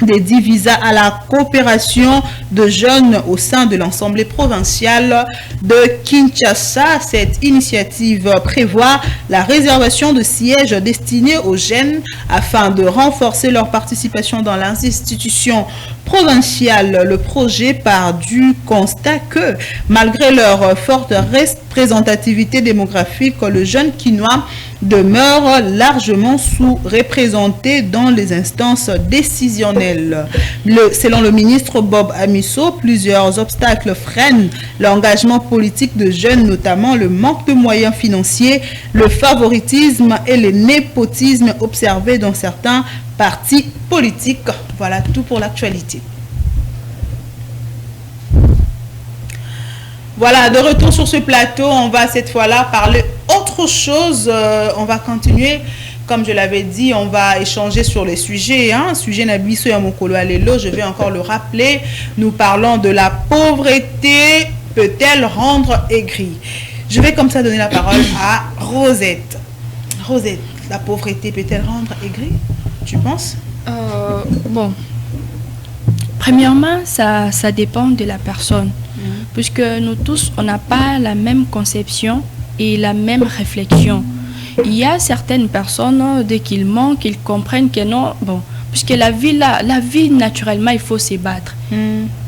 dédié visant à la coopération de jeunes au sein de l'Assemblée provinciale de Kinshasa. Cette initiative prévoit la réservation de sièges destinés aux jeunes afin de renforcer leur participation dans les institutions provinciales. Le projet part du constat que, malgré leur forte représentativité démographique, le jeune quinois demeure largement sous-représenté dans les instances décisionnelles. Selon le ministre Bob Amiso, plusieurs obstacles freinent l'engagement politique de jeunes, notamment le manque de moyens financiers, le favoritisme et le népotisme observés dans certains partis politiques. Voilà tout pour l'actualité. Voilà, de retour sur ce plateau, on va cette fois-là parler autre chose. On va continuer, comme je l'avais dit, on va échanger sur les sujets. Sujet Nabiso Yamokolo Alelo, je vais encore le rappeler. Nous parlons de la pauvreté, peut-elle rendre aigri? Je vais comme ça donner la parole à Rosette. Rosette, la pauvreté peut-elle rendre aigri? Tu penses? Bon, premièrement, ça dépend de la personne. Puisque nous tous, on n'a pas la même conception et la même réflexion. Il y a certaines personnes, dès qu'ils manquent, ils comprennent que non, bon, puisque la vie naturellement, il faut se battre.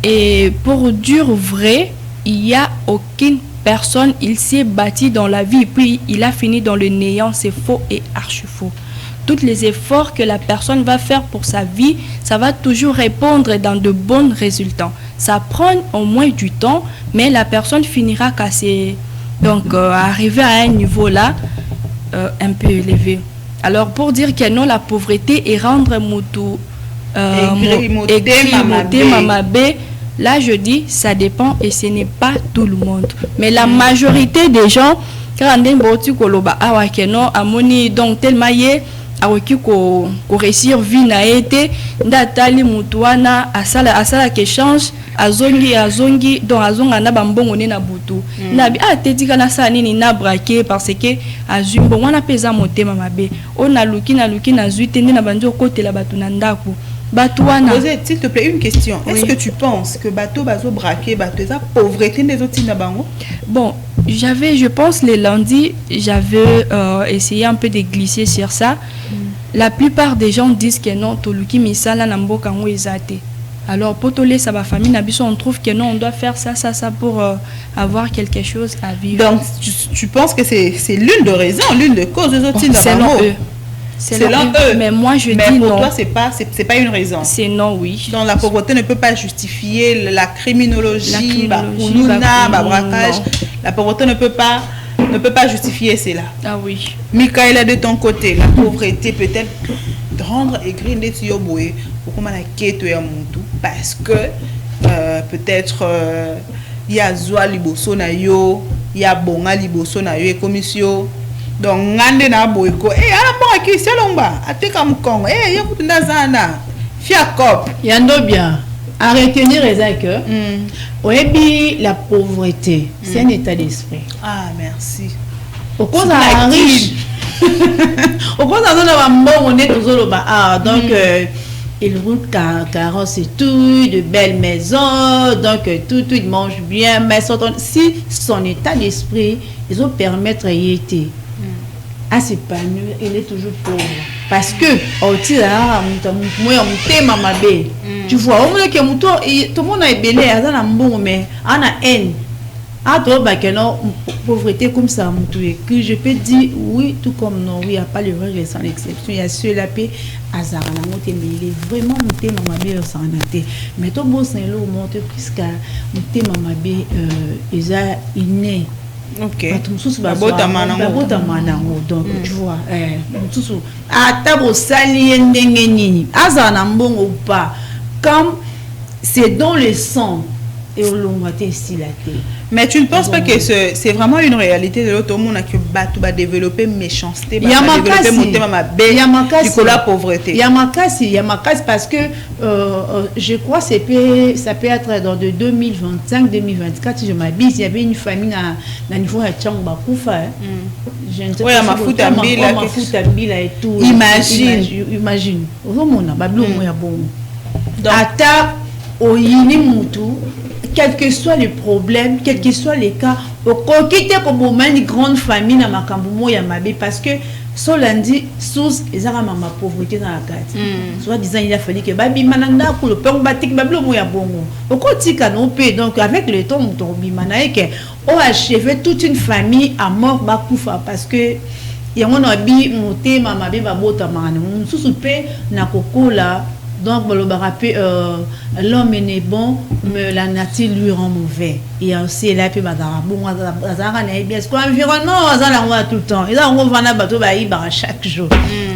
Et pour dire vrai, il n'y a aucune personne, il s'est bâti dans la vie, puis il a fini dans le néant, c'est faux et archi-faux. Tous les efforts que la personne va faire pour sa vie, ça va toujours répondre dans de bons résultats. Ça prend au moins du temps, mais la personne finira cassée. Donc, arriver à un niveau là, un peu élevé. Alors, pour dire que non, la pauvreté est rendre moutou, mamabé, là, je dis, ça dépend et ce n'est pas tout le monde. Mais la majorité des gens, quand on est donc tellement awoki ko réussir vie na été ndatali mutuana asala ke change azongi donc azonga na bambongo ne na butu na bi atetika na sa nini na braquer parce que azumbo wana pesa motema mabe ona luki na zuite na banjo côté la batu na ndako batuana. Rosette, s'il te plaît, une question. Oui. Est-ce que tu penses que bateau bazo braquer bateau ça pauvreté des autres na bango? Bon, je pense le lundi, j'avais essayé un peu de glisser sur ça. La plupart des gens disent que non, toluki misala na mboka ngo ezate. Alors pour toler sa famille nabiso, on trouve que non, on doit faire ça pour avoir quelque chose à vivre. Donc tu penses que c'est l'une de raisons, l'une de causes des autres na bango? Selon eux. Mais moi je dis non. Mais pour toi c'est pas une raison. C'est non, oui. Donc la pauvreté ne peut pas justifier la criminologie, braquage. La pauvreté ne peut pas justifier cela. Ah oui. Michaela, de ton côté, la pauvreté peut-être rendre aigri des yoboé pour comment la quête est parce que peut-être il y a zoa liboso na yo, il y a bonga liboso na yo et commission. Donc ngande na boyko ala bon ki selomba ateka mkongo yakutunda zana fiakop yando bien à retenir que oyebi la pauvreté c'est un état d'esprit. Ah merci. Au cause à riche au cause à zona mbongo ne tozoloba donc il roule carrosse et tout, de belles maisons, donc tout il mange bien, mais si son état d'esprit ils ont permettre y était à s'épanouir, il est toujours pauvre. Parce que, tu vois, tout le monde est belé, mais on a haine. Pauvreté comme ça, que je peux dire oui, tout comme non, oui, il n'y a pas le vrai sans exception. Il y a ceux-là, mais il est vraiment monté, mais tout le monde s'est monté, puisque il est inné. Ok. Donc tu vois, comme c'est dans le sang, et au long ici la terre. Mais tu ne penses pas que c'est vraiment une réalité de l'autre monde que tu vas développer méchanceté, il y a ma casse, la pauvreté. Il y a ma casse parce que je crois que ça peut être dans de 2025-2024 si je m'abuse, il y avait une famille dans niveau de Tchangba Koufa. Je ne sais pas si et tout. Imagine. Ata oyini mutu, quel que soit le problème, quel que soit les cas, au quitter comme une grande famille dans ma cambumo ya mabe parce que Solandi sous les armes ma pauvreté dans la carte. Soit disant il a fallu que babi mananda pour le père batik bablo moya bongo. Au quotidien non paie donc avec le temps ton bimana que on a achevé toute une famille à mort bakoufa parce que il y a un abi monté mama be babota man sous paie na kokola. Donc, l'homme est bon, mais la nature lui rend mauvais. Et aussi, là, puis, est-ce que l'environnement, on va tout le temps. Et là, on va chaque jour.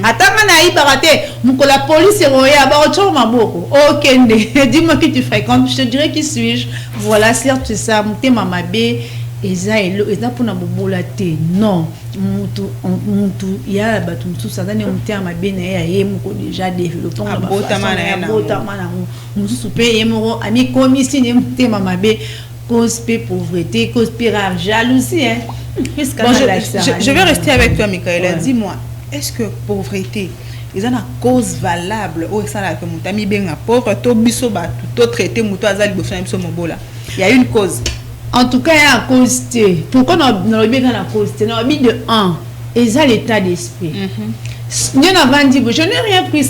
Attends, la police est ok, dis-moi qui tu fréquentes, je te dirais qui suis-je. Voilà, certes, ça, mon maman B. Et ça pour na bobola te non mutu ya batu mutu ça dans on terme bene ya yemko déjà développé on bota mana mutu soupe yemko ami commission yemte mama be cause pauvreté cause jalousie hein. Bon, je vais rester avec toi Michaela. Dis-moi, est-ce que pauvreté ils ont une cause valable ou ça là que mutami benga pauvre to biso ba tout traité mutu azali bofana biso mobola il y a une cause. En tout cas, il y a une cause. Pourquoi on a bien la cause? On a mis de 1. Et ça, l'état d'esprit. Je n'ai rien pris.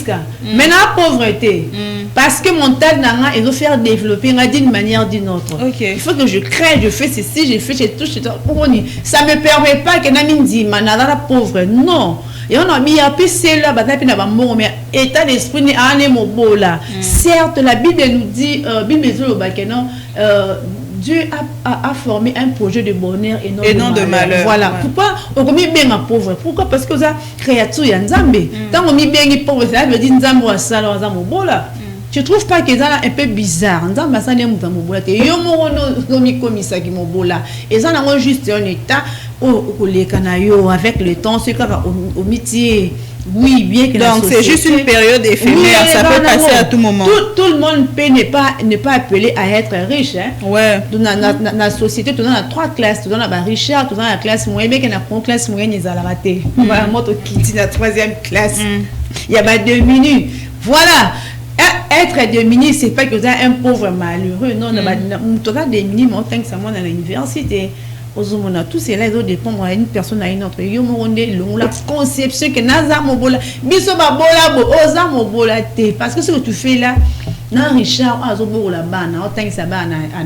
Mais la pauvreté. Parce que mon tas d'anga, il veut faire développer d'une manière ou d'une autre. Il faut que je crée, je fais ceci, je fais, je touche. Ça ne me permet pas que je dise, la pauvre. Non. Et on a mis un peu celle-là, mais état d'esprit n'est pas un. Certes, la Bible nous dit, Dieu a formé un projet de bonheur et non de malheur. Voilà. Ouais. Pourquoi on met bien un pauvre? Pourquoi? Parce que ça créature y a Nzambe. Quand on met bien un pauvre, ça veut dire Nzambe ou ça là Nzambe. Tu trouves pas que ça un peu bizarre? Nzambe ça n'est pas Mobola. Et yo mo no mi komisa ki Mobola. Et ça n'a juste un état au les canaillots avec le temps c'est comme au métier. Oui, bien que donc c'est juste une période éphémère, ça peut passer à tout moment. Tout le monde peut ne pas appelé à être riche. Hein? Ouais. Dans la société, tu as 3 classes. Tu as la richard, tu as la classe moyenne, mais qu'il y a une classe moyenne, ils ont la raté. Voilà, moi, qui la 3e classe. Il y a pas 2 minutes. Voilà. Être démuni, c'est pas que tu as un pauvre malheureux. Non, tu as des démunis, mais on t'a que ça dans l'université. Tout cela doit dépendre à une personne à une autre. La conception que Naza Mobola, parce que ce que tu fais là, dans Richard, en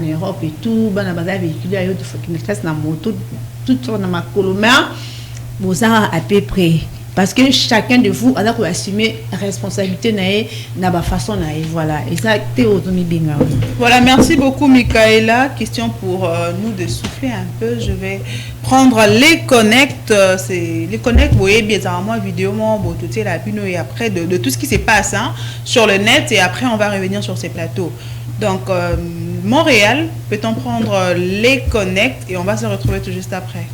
Europe et tout, tout dans ma colombe, vous à peu près. Parce que chacun de vous a assumer responsabilité na façon voilà et ça t'es binga. Voilà, merci beaucoup Michaela. Question pour nous de souffler un peu. Je vais prendre les connects, c'est les connects, vous voyez bien moi vidéo moi tout la pino et après de tout ce qui se passe hein, sur le net et après on va revenir sur ces plateaux. Donc Montréal, peut-on prendre les connects et on va se retrouver tout juste après.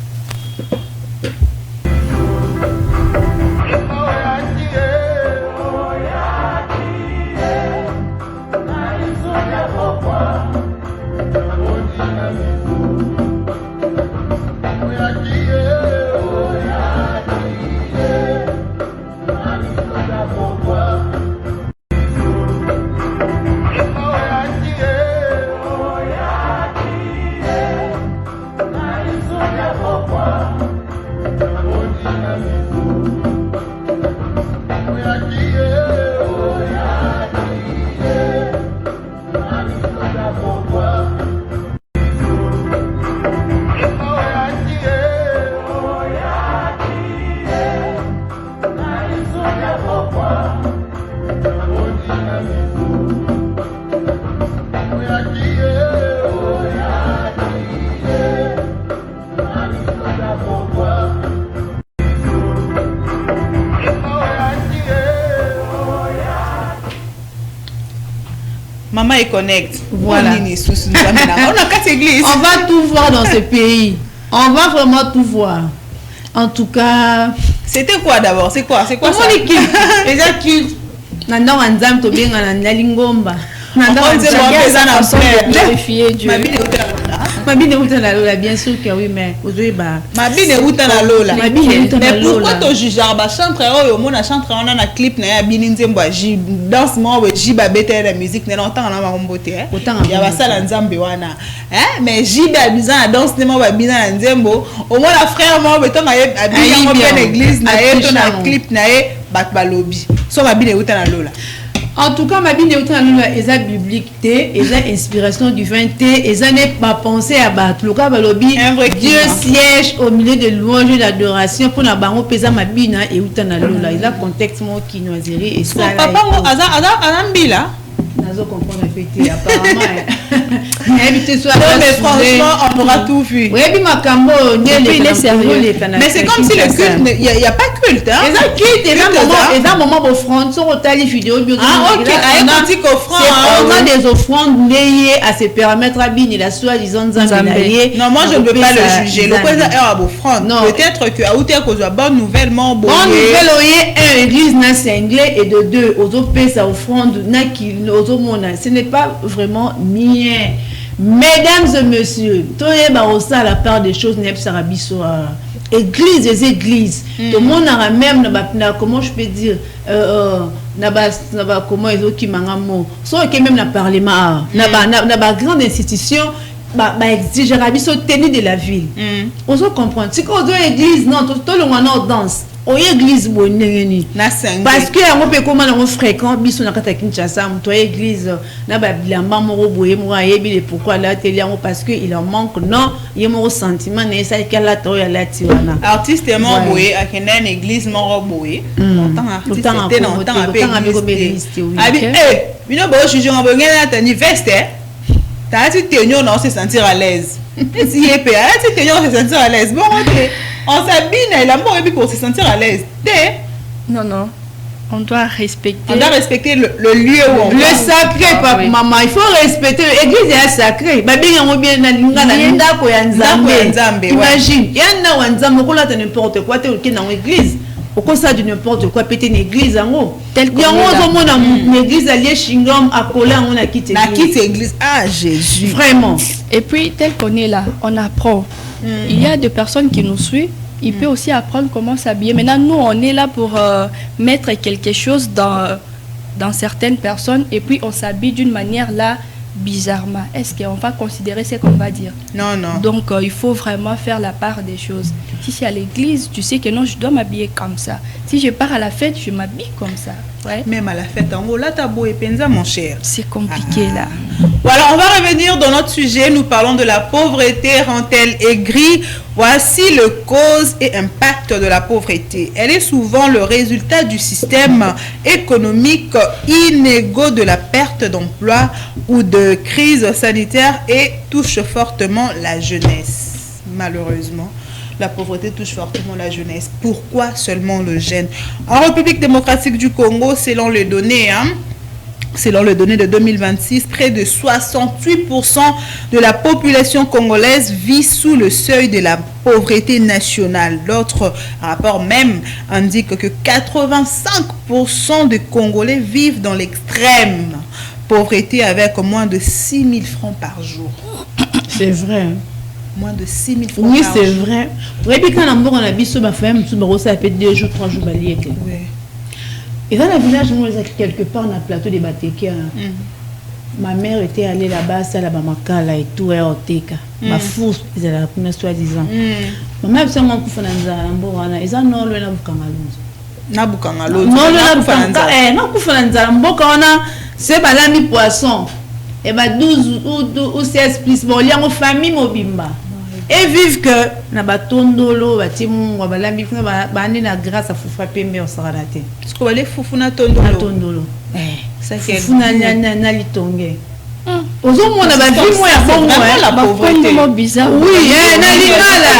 maman est connecte. Voilà. On a 4 églises. On va tout voir dans ce pays. On va vraiment tout voir. En tout cas, c'était quoi d'abord? C'est quoi ça? Les acquis. Nanda wanzam to benga na lingomba. Nanda wanzam vérifier Dieu. Mabine uta na lola, bien sûr que oui, mais ozoeba. Mabine uta na lola. Mais pourquoi to juger ba chantre oyo mona chantre on na clip na ya bini nzembo ji dansement we ji ba bete la musique na longtemps na marombote ya ba sala nzambe wana mais ji ba bizan na danse mo ba bina na nzembo au moins la frère mo beto na abia mo ben église na ye to na clip na ye bat balobi so mabine uta na lola. En tout cas, ma Bible est biblique, est inspiration du vin, et n'est pas pensé à battre. Le cas Dieu siège au milieu de louanges et d'adoration pour la baron pesa ma Bible et utanalola. Il a contexte moi qui nous a et ça. Papa, Azambila. Nazo comprendre fêter apparemment. Mais franchement, on aura tout vu. Oui, puis ma cambo, il est sérieux. Mais c'est comme si le culte, il n'y a pas culte. Ils ont culte, et là, moment offrande, sur les vidéos. Ah, ok, on a des offrandes liées à se permettre à bien, la soi-disant Zambé. Non, moi je ne peux pas le juger. Le président est à offrande. Peut-être que à Outé, cause de bonne nouvelle, bonne nouvelle, un église n'a cinglé et de deux, aux autres pays, sa offrande, n'a qui, aux autres mondes. Ce n'est pas vraiment mien. Mesdames et messieurs, tout le monde a la part des choses n'est pas église des églises. Tout le monde a même comment je peux dire comment ils ont qui mangamo. Soit que même na parlement, na grande institution exige rabiso tenue de la ville. On se comprend. Si qu'on doit église non tout le monde danse. O église bonengeni parce que on peut comment on fréquent biso na kata Kinshasa to église na ba bilamba moko boye mo ayebi pourquoi là télé parce que il en manque non yemo sentiment na ça kala to ya lati wana artiste mo boye akena na église mo boye longtemps artiste c'était longtemps abi bino bo juger on ngena ta ni veste ta ti tenir non se sentir à l'aise si épée ta tenir se sentir à l'aise bon on s'habille, il a mort pour se sentir à l'aise. Non. On doit respecter. On doit respecter le lieu où on va. Le sacré, papa, maman. Il faut respecter. L'église est sacrée. Imagine. Il y a un nzambe qui n'importe quoi. Tu es dans l'église. Au conseil de n'importe quoi, péter une église en haut. Tel que une église alliée Shingom à Kola, on a quitté l'église. Ah, Jésus. Vraiment. Et puis, tel qu'on est là, on apprend. Il y a des personnes qui nous suivent. Il peut aussi apprendre comment s'habiller. Maintenant, nous, on est là pour mettre quelque chose dans certaines personnes. Et puis, on s'habille d'une manière là, bizarrement. Est-ce qu'on va considérer ce qu'on va dire? Non. Donc, il faut vraiment faire la part des choses. Si c'est à l'église, tu sais que non, je dois m'habiller comme ça. Si je pars à la fête, je m'habille comme ça. Ouais. Même à la fête, en haut, là, t'as beau et penza, mon cher. C'est compliqué, là. Voilà, on va revenir dans notre sujet. Nous parlons de la pauvreté rend-elle aigrie? Voici les causes et impacts de la pauvreté. Elle est souvent le résultat du système économique inégaux, de la perte d'emploi ou de crise sanitaire et touche fortement la jeunesse. Malheureusement, la pauvreté touche fortement la jeunesse. Pourquoi seulement le jeune? En République démocratique du Congo, selon les données, de 2026, près de 68% de la population congolaise vit sous le seuil de la pauvreté nationale. L'autre rapport même indique que 85% des Congolais vivent dans l'extrême pauvreté avec moins de 6 000 francs par jour. C'est vrai. Moins de 6 000 francs oui, par jour. Oui, c'est vrai. Et puis quand on a vu ça, ça fait 2 jours, 3 jours. Oui. Et dans le village, nous sommes quelque part dans le plateau des Batékia. Ma mère était allée là-bas, ça là-bas, Makala et tout, et Oteka. Ma fou, ils étaient la première soi-disant. Ma mère, c'est mon coup, ils ont non, le Nabukangalo. Non, c'est pas l'ami poisson. Et bah 12 ou 16 plus, bon, il y a une famille mobimba. Et vive que na batondolo batimu wabalambi kuna bande na grâce à fufa pembe on sera raté. Parce que les fufuna tondolo. Ça fufuna na litonge. Ozo mona ba vie moi ya bongo la pauvreté. C'est bizarre. Oui, na lingala.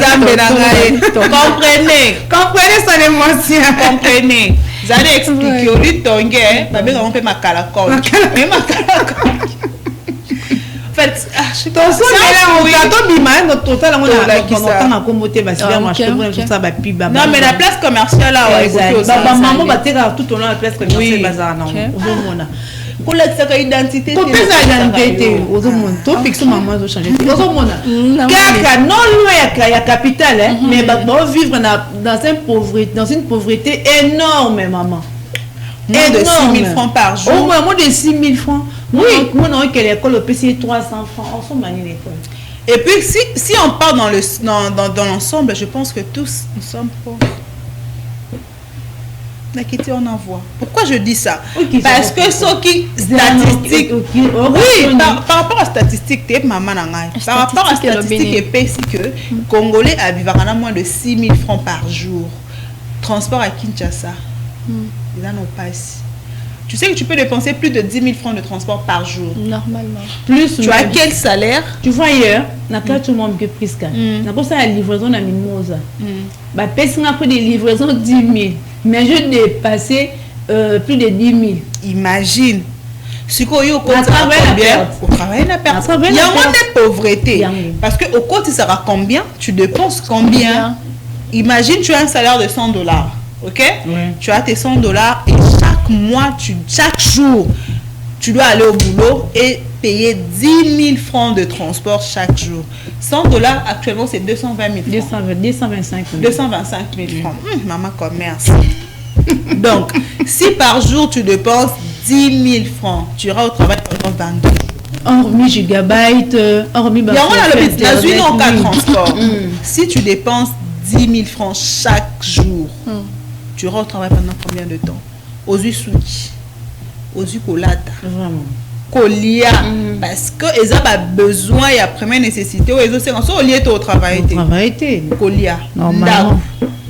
Zambe na ngai. Comprenez son émotion. Comprenez. Vous allez expliquer, au lieu de tonguer, on peut makalakon. En fait, je pense que non, mais la place commerciale là, maman va tirer tout au long de la place commerciale bazar non. Pour la identité, pour tes identités, aux hommes, tout fixe maman doit changer. Aux hommes, car non loin à la capitale, mais va vivre dans une pauvreté énorme, maman. Moins de 6 000 francs par jour. Au moins de 6 000 francs. Oui, moi non que l'école au PC 300 francs, on s'en manie l'école. Et puis si on part dans l'ensemble, je pense que tous nous sommes pauvres. Nakiti on en voit. Pourquoi je dis ça? Parce que ce qui statistique, oui, par rapport à statistique, par rapport à statistique et PC que Congolais a vivre à moins de 6 000 francs par jour. Transport à Kinshasa, ils n'en ont pas ici. Tu sais que tu peux dépenser plus de 10 000 francs de transport par jour. Normalement. Plus, tu as quel salaire? Tu vois ailleurs, n'a pas tout le monde qui est pris. N'a pas ça la livraison à Mimosa. Bah, personne n'a pris des livraisons de 10 000. Mais je n'ai passé plus de 10 000. Imagine. Ce qu'on y a au côté, au travail, il y a moins de pauvreté. Parce qu'au côté, ça sera combien? Tu dépenses combien? Imagine, tu as un salaire de $100. Ok? Tu as tes $100 et chaque mois, chaque jour, tu dois aller au boulot et payer 10 000 francs de transport chaque jour. $100 actuellement, c'est 220 000 francs. 225 000 francs. Maman commerce. Donc, si par jour tu dépenses 10 000 francs, tu iras au travail pendant 22 jours. Hormis gigabyte, hormis transport. Si tu dépenses 10 000 francs chaque jour, tu iras au travail pendant combien de temps? Aux Usuki, aux Ukolata. Vraiment. Kolia, parce que ils ont besoin et à première nécessité, ils ont lié au travail. Kolia, normalement.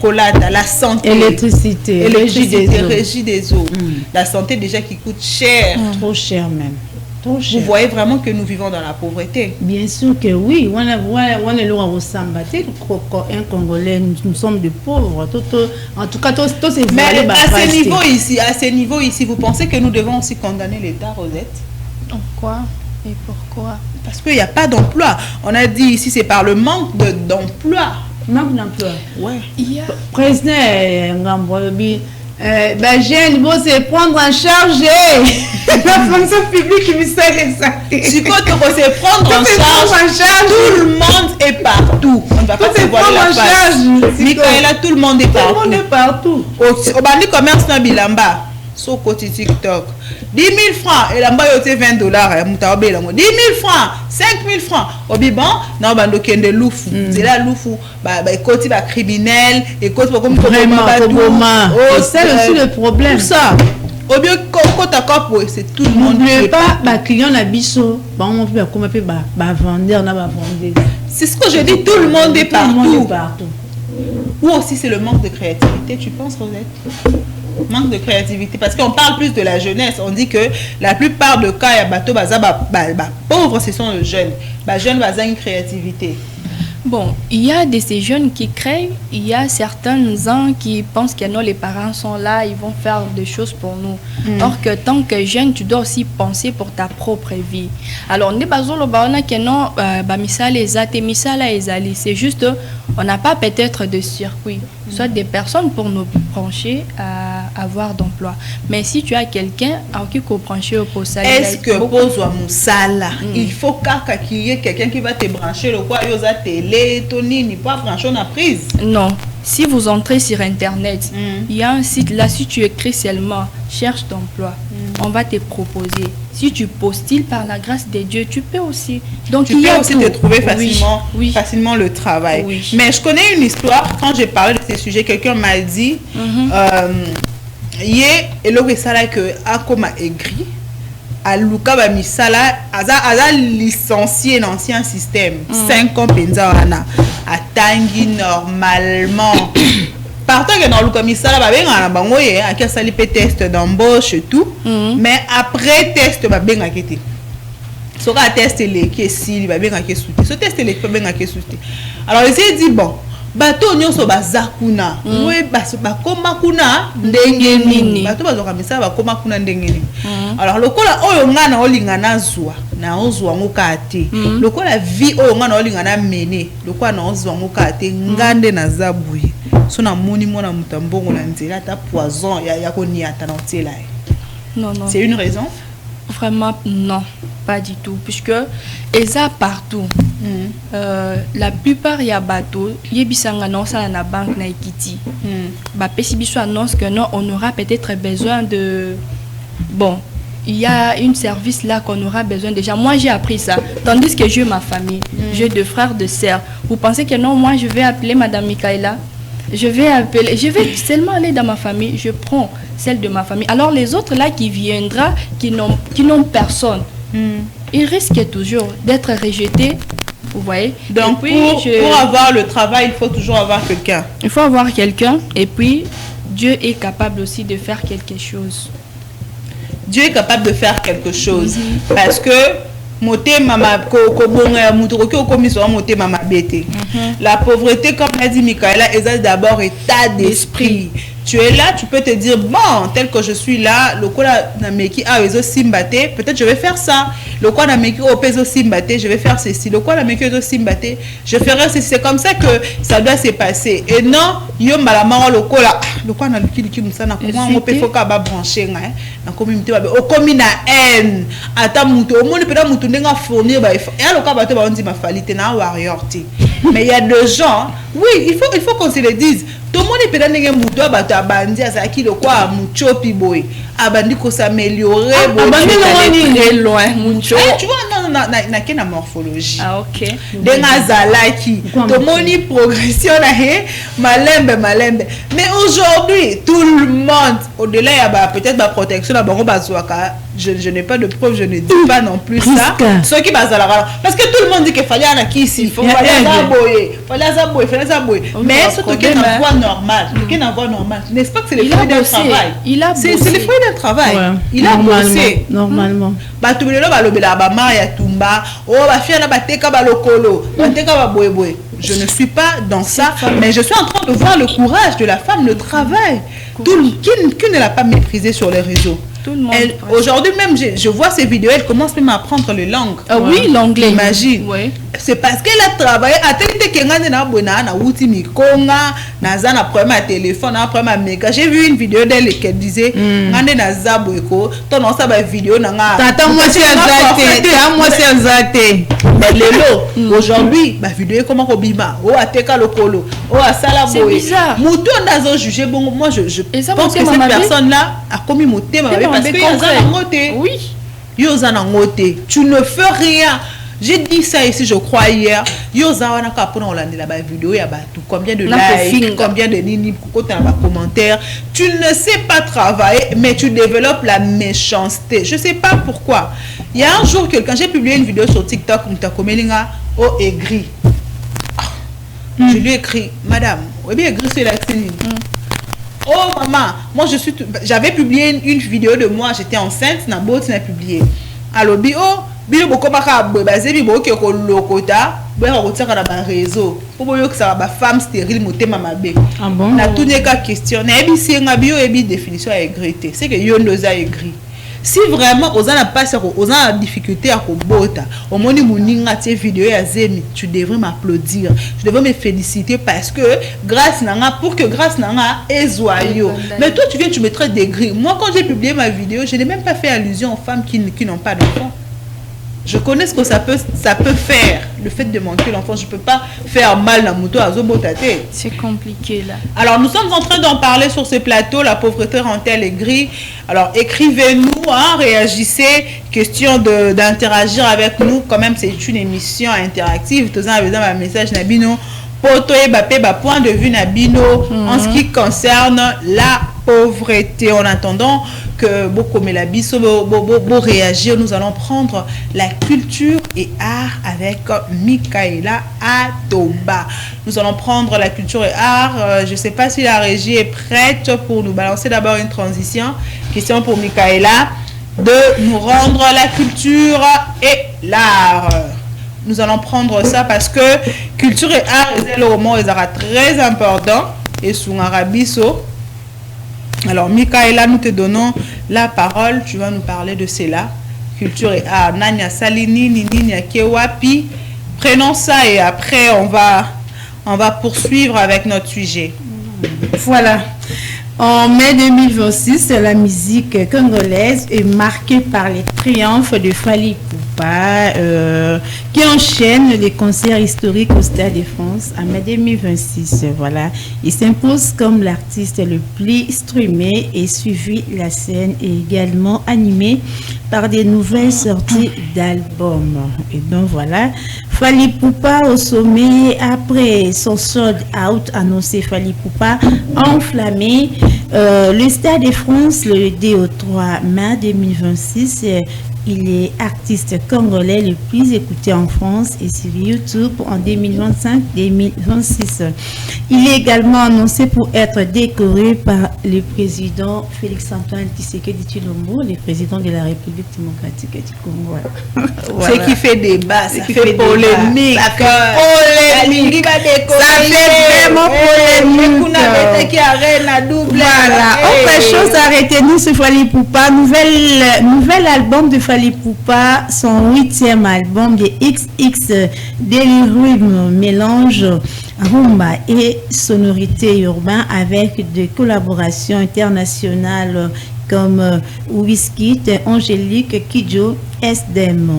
Kolata, la santé, électricité, régie des eaux. La santé déjà qui coûte cher. Trop cher même. Vous voyez vraiment que nous vivons dans la pauvreté? Bien sûr que oui. On est un Congolais, nous sommes des pauvres. En tout cas, tous ces mais à ce niveau ici, vous pensez que nous devons aussi condamner l'État, Rosette? En quoi et pourquoi? Parce qu'il n'y a pas d'emploi. On a dit ici, c'est par le manque d'emploi. Manque d'emploi. Ouais. Président Ngambobi. Jeune, bon, c'est prendre en charge la fonction publique qui me sert exactement. Si quand tu sais prendre en charge, tout le monde est partout. On ne va pas se voir la face. Michaela, tout le monde est partout. Tout le monde est partout. Au bandi commerce na bilamba. Sur côté TikTok. 10 000 francs. Et là-bas, il y a $20. 10 000 francs. 5 000 francs. Au biban, non, bah, nous sommes des loufous. C'est là, loufous. Bah, côté criminel. Et côté comme vraiment, c'est aussi le problème. Tout ça. Au bien, c'est tout le monde. N'oubliez pas, bah, client la bicho. Bah, on peut vendeur, on va vendre. C'est ce que je dis. Tout le monde est partout. Ou aussi, c'est le manque de créativité. Tu penses, Rosette? Manque de créativité, parce qu'on parle plus de la jeunesse. On dit que la plupart de cas, pauvres, ce sont les jeunes. Jeunes, une créativité. Bon, il y a de ces jeunes qui créent, il y a certains gens qui pensent que non, les parents sont là, ils vont faire des choses pour nous. Or que tant que jeune, tu dois aussi penser pour ta propre vie. Alors, on n'est pas sur le baron que non, c'est juste, on n'a pas peut-être de circuit, soit des personnes pour nous brancher à avoir d'emploi. Mais si tu as quelqu'un à qui brancher au poste, est-ce que pose mon sala, il faut qu'il y ait quelqu'un qui va te brancher le quoi, yosa télé, Tony, ni pas brancher la prise? Non. Si vous entrez sur Internet, il y a un site là, si tu écris seulement cherche d'emploi, on va te proposer. Si tu postules par la grâce de Dieu, tu peux aussi. Donc tu peux aussi te trouver facilement le travail. Oui. Mais je connais une histoire, quand j'ai parlé de ces sujets, quelqu'un m'a dit, et l'autre ça que Akoma écrit, à Luka Bamisala, a licencié l'ancien système, 5 ans Penzana, à Tanguy normalement. Partant que dans Luka Misala, a qui a sali test d'embauche et tout, mais après test, il a été. Ce test, il est si, il va bien soutenir. Ce test, il est bien soutenir. Alors, il s'est dit, bon, bato nyonso bazakuna we bakoma kuna ndenge nini bato bazoka misala bakoma kuna ndenge nini alors lokola oyo ngana olingana zwa na ozwa ngoka te lokola vie oyo ngana olingana mene lokola na ozwa ngoka te ngande na zabuye so na moni mona mutambongo na nzela ta poison ya koniata na otela. Non, non. C'est une raison? Vraiment, non, pas du tout. Puisque, et ça partout. La plupart, il y a bateau. Il y a la banque na Ekiti. Pesibiso annonce que non, on aura peut-être besoin de. Bon, il y a une service là qu'on aura besoin déjà. Moi, j'ai appris ça. Tandis que j'ai ma famille, j'ai 2 frères, 2 sœurs. Vous pensez que non, moi, je vais appeler Madame Michaela? Je vais seulement aller dans ma famille, je prends celle de ma famille. Alors les autres là qui viendront, qui n'ont personne, ils risquent toujours d'être rejetés, vous voyez. Donc puis, pour avoir le travail, il faut toujours avoir quelqu'un. Il faut avoir quelqu'un et puis Dieu est capable aussi de faire quelque chose. Dieu est capable de faire quelque chose parce que moté mama kobonga mutuko komiso moté mama bete. La pauvreté, comme l'a dit Michaela, est d'abord état d'esprit. Tu es là, tu peux te dire, bon, tel que je suis là, le quoi na meki a ezo simbate, peut-être je vais faire ça. Le quoi na meki o peso simbate, je vais faire ceci. Le quoi na meki ezo simbate, je ferai ceci. C'est comme ça que ça doit se passer. Et non, yo malama le quoi na liki musana comment on peut foka ba brancher nga na communauté ba o komi na haine. Ata muto o moni peda muto ndenga fournir ba et le quoi ba te ba on dit ma falite na warrior ti. Mais il y a des gens, oui, il faut qu'on se le dise. Tout le monde est pédant n'engagé muto abatu abandi azaki le quoi muchopi boy abandi ko s'améliorer abandi loin très loin mucho. Tu vois na kena morphologie. Ah ok. Denga zalaki tout le monde progression na he malembe. Mais aujourd'hui tout le monde au-delà ya ba peut-être ba protection na bango bazwaka. Je n'ai pas de preuve, je ne dis pas non plus ça. Ceux qui basent parce que tout le monde dit qu'il fallait en acquis ici. Il fallait s'aboyer. Mais ce qui est une voie normale. N'est-ce pas que c'est le fruit d'un travail? Il a bossé. C'est le fruit d'un travail. Il a bossé. Normalement. Je ne suis pas dans ça, mais je suis en train de voir le courage de la femme, le travail. Qui ne l'a pas méprisé sur les réseaux? Aujourd'hui même, je vois ces vidéos, elle commence même à apprendre les langues. Oui, l'anglais. Imagine. Oui. C'est parce qu'elle a travaillé. J'ai vu une vidéo d'elle qui disait aujourd'hui, ma vidéo comment c'est bizarre. Moi, je pense que cette personne-là a commis mon thème parce que oui. Tu ne fais rien. J'ai dit ça ici, je crois, hier. Combien de likes, combien de commentaires. Tu ne sais pas travailler, mais tu développes la méchanceté. Je ne sais pas pourquoi. Il y a un jour, quand j'ai publié une vidéo sur TikTok, aigri. Je lui ai écrit, madame, aigri c'est la clinique. Oh maman, moi j'avais publié une vidéo de moi, j'étais enceinte, n'a publié. Alors bio boko baka basé bibo ke ko lokota ba ko tsaka na ba réseau pour boyo que ça ba femme stérile motema mabe. Ah bon? Na tune ka question na ebi nga bio ebi définition à aigrité. C'est que yo ndoza aigri. Si vraiment aux a pas aux a difficulté à kobota au moni muninga tie vidéo ya zemi, tu devrais m'applaudir, tu devrais me féliciter parce que grâce nanga pour que grâce nanga ezoyo. Mais toi tu viens tu me traites d'aigri. Moi quand j'ai publié ma vidéo, je n'ai même pas fait allusion aux femmes qui n'ont pas d'enfants. Je connais ce que ça peut faire, le fait de manquer l'enfant. Je ne peux pas faire mal à moto à Zobotate. C'est compliqué là. Alors nous sommes en train d'en parler sur ce plateau. La pauvreté rend-elle aigrie? Alors écrivez-nous, réagissez. Question d'interagir avec nous. Quand même c'est une émission interactive. Tous en besoin d'un message Nabino. Poto et Bappé, point de vue Nabino en ce qui concerne la pauvreté. En attendant que beaucoup mais la biso beau réagir, nous allons prendre la culture et art avec Michaela Atomba. Nous allons prendre la culture et art. Je ne sais pas si la régie est prête pour nous balancer d'abord une transition. Question pour Michaela de nous rendre la culture et l'art. nous allons prendre ça parce que culture et art, c'est le moment où ils sera très important. Et sous Arabiso. Alors, Michaela, nous te donnons la parole. Tu vas nous parler de cela. Culture et art. Nanya Salini, Nini, Kewapi. Prenons ça et après, on va poursuivre avec notre sujet. Voilà. En mai 2026, la musique congolaise est marquée par les triomphes de Fally Ipupa qui enchaîne les concerts historiques au Stade de France en mai 2026. Voilà. Il s'impose comme l'artiste le plus streamé et suivi la scène et également animé par des nouvelles sorties d'albums. Et donc voilà. Fally Ipupa au sommet après son sold out annoncé. Fally Ipupa enflammé. Le Stade de France le 2 au 3 mai 2026. Il est artiste congolais le plus écouté en France et sur YouTube en 2025-2026. Il est également annoncé pour être décoré par le président Félix-Antoine Tshisekedi Tshilombo, le président de la République démocratique du Congo. Voilà. Ce qui fait débat, ça fait polémique. Ça fait polémique. Ça fait vraiment polémique. Voilà. Autre chose à retenir sur Fally Ipupa, nouvel album de Fally Ipupa, son 8e album de XX Delirium, mélange rumba et sonorité urbaine avec des collaborations internationales comme Whisky, Angélique Kidjo, SDM.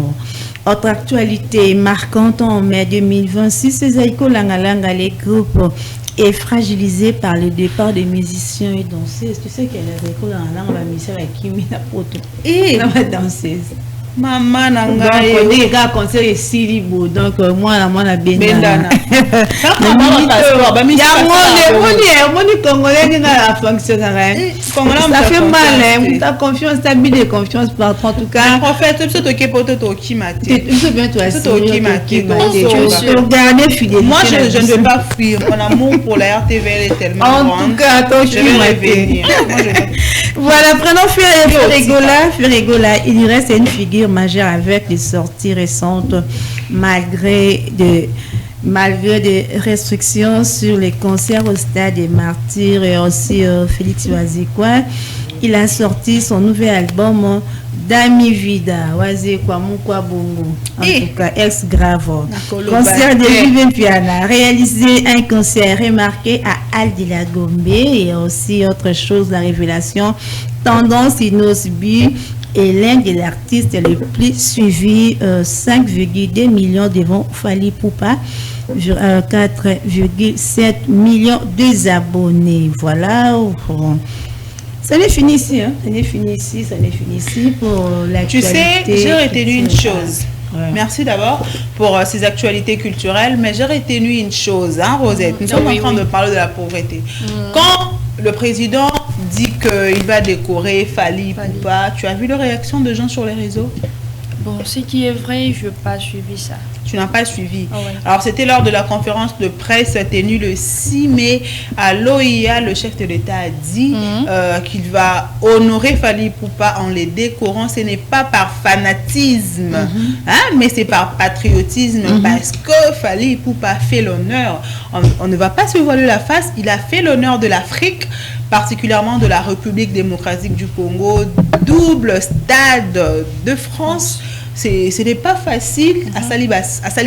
Autre actualité marquante en mai 2026, Zaiko Langalanga, les groupes est fragilisé par le départ des musiciens et danseuses. Tu sais qu'elle est Zaiko Langalanga, la musicienne avec Kimi Napoto. Et la danseuse. Maman donc les gars concert et Silibo donc moi la bendana ça fait mal ta confiance ta bille de confiance par en tout cas en fait tu te occupes de qui maté tu bien toi moi je ne vais pas fuir mon amour pour la RTV est tellement en tout cas toi je vais revenir voilà prenons Ferregola il reste une figure majeure avec les sorties récentes malgré des restrictions sur les concerts au Stade des Martyrs et aussi Félix Wazekwa. Il a sorti son nouvel album Dami Vida Wazekwa Mukwa Bongo en tout cas ex grave concert de Vivian Piana réalisé un concert remarqué à Aldila Gombe et aussi autre chose la révélation Tendance Inosbi est l'un des artistes les plus suivis, 5,2 millions devant Fally Ipupa, 4,7 millions de abonnés. Voilà. Ça n'est fini ici, hein? Ça n'est fini ici pour l'actualité. Tu sais, j'ai retenu une chose. Ouais. Merci d'abord pour ces actualités culturelles, mais j'ai retenu une chose, hein, Rosette. Nous sommes en train de parler de la pauvreté. Quand le président dit qu'il va décorer Fally Ipupa, tu as vu la réaction de gens sur les réseaux? Bon, ce qui est vrai, je n'ai pas suivi ça. Tu n'as pas suivi. Oh ouais. Alors, c'était lors de la conférence de presse tenue le 6 mai à l'OIA. Le chef de l'État a dit qu'il va honorer Fally Ipupa en les décorant. Ce n'est pas par fanatisme, hein, mais c'est par patriotisme parce que Fally Ipupa fait l'honneur. On ne va pas se voiler la face. Il a fait l'honneur de l'Afrique, particulièrement de la République démocratique du Congo, double stade de France. Ce n'est pas facile à Sali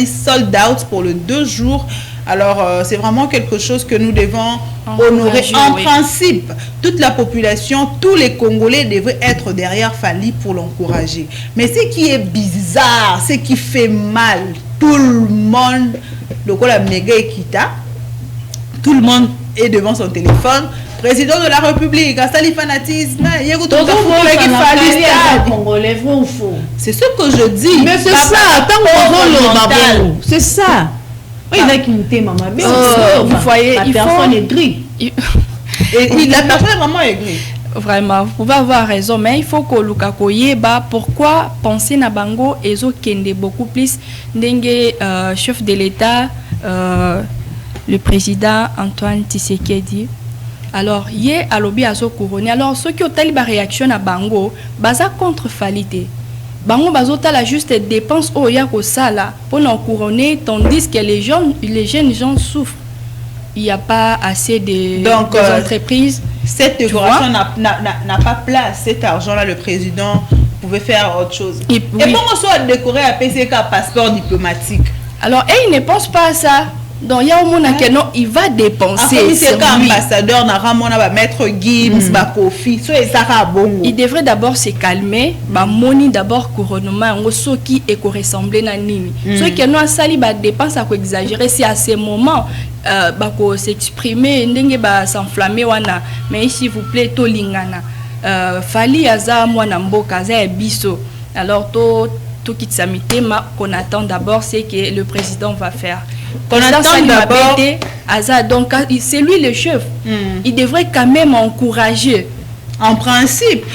sold out pour le 2 jours. Alors, c'est vraiment quelque chose que nous devons honorer. En principe, toute la population, tous les Congolais devraient être derrière Fally pour l'encourager. Mais ce qui est bizarre, ce qui fait mal, tout le monde, la méga équita, tout le monde est devant son téléphone. Président de la République, à Sali fanatisme, c'est ce que je dis. Mais c'est ça, c'est ça. Vous voyez, la personne est grise. Et la personne est vraiment aigrie. Vraiment, vous pouvez avoir raison, mais il faut que Luka Koyeba, pourquoi penser na bango ezo kende beaucoup plus ndenge chef de l'État, le président Antoine Tshisekedi. Alors, hier, à l'objet à couronné. Alors, ceux qui ont telle réaction à Bango, baza contre Fally. bango bazotala juste dépenses au ya kosala pour nous couronner, tandis que les jeunes gens souffrent. Il n'y a pas assez de entreprises. Cette décoration n'a pas place. Cet argent-là, le président pouvait faire autre chose. Et pour on soit décoré à PCK passeport diplomatique. Alors, il ne pense pas à ça. Donc, il y a un monde qui il va dépenser. Ambassadeur, maître Gibbs, Kofi, il devrait d'abord se calmer, moni d'abord couronnement, ce qui est ressemblé à Nini. Ce qui nous a sali dépense à exagérer, c'est à ce moment s'exprimer, s'enflammer. Mais s'il vous plaît, to lingana. Fali aza mwana mboka za biso. Alors, tout qui qu'on attend d'abord, c'est que le président va faire. Qu'on attend d'abord, donc c'est lui le chef. Il devrait quand même encourager. En principe,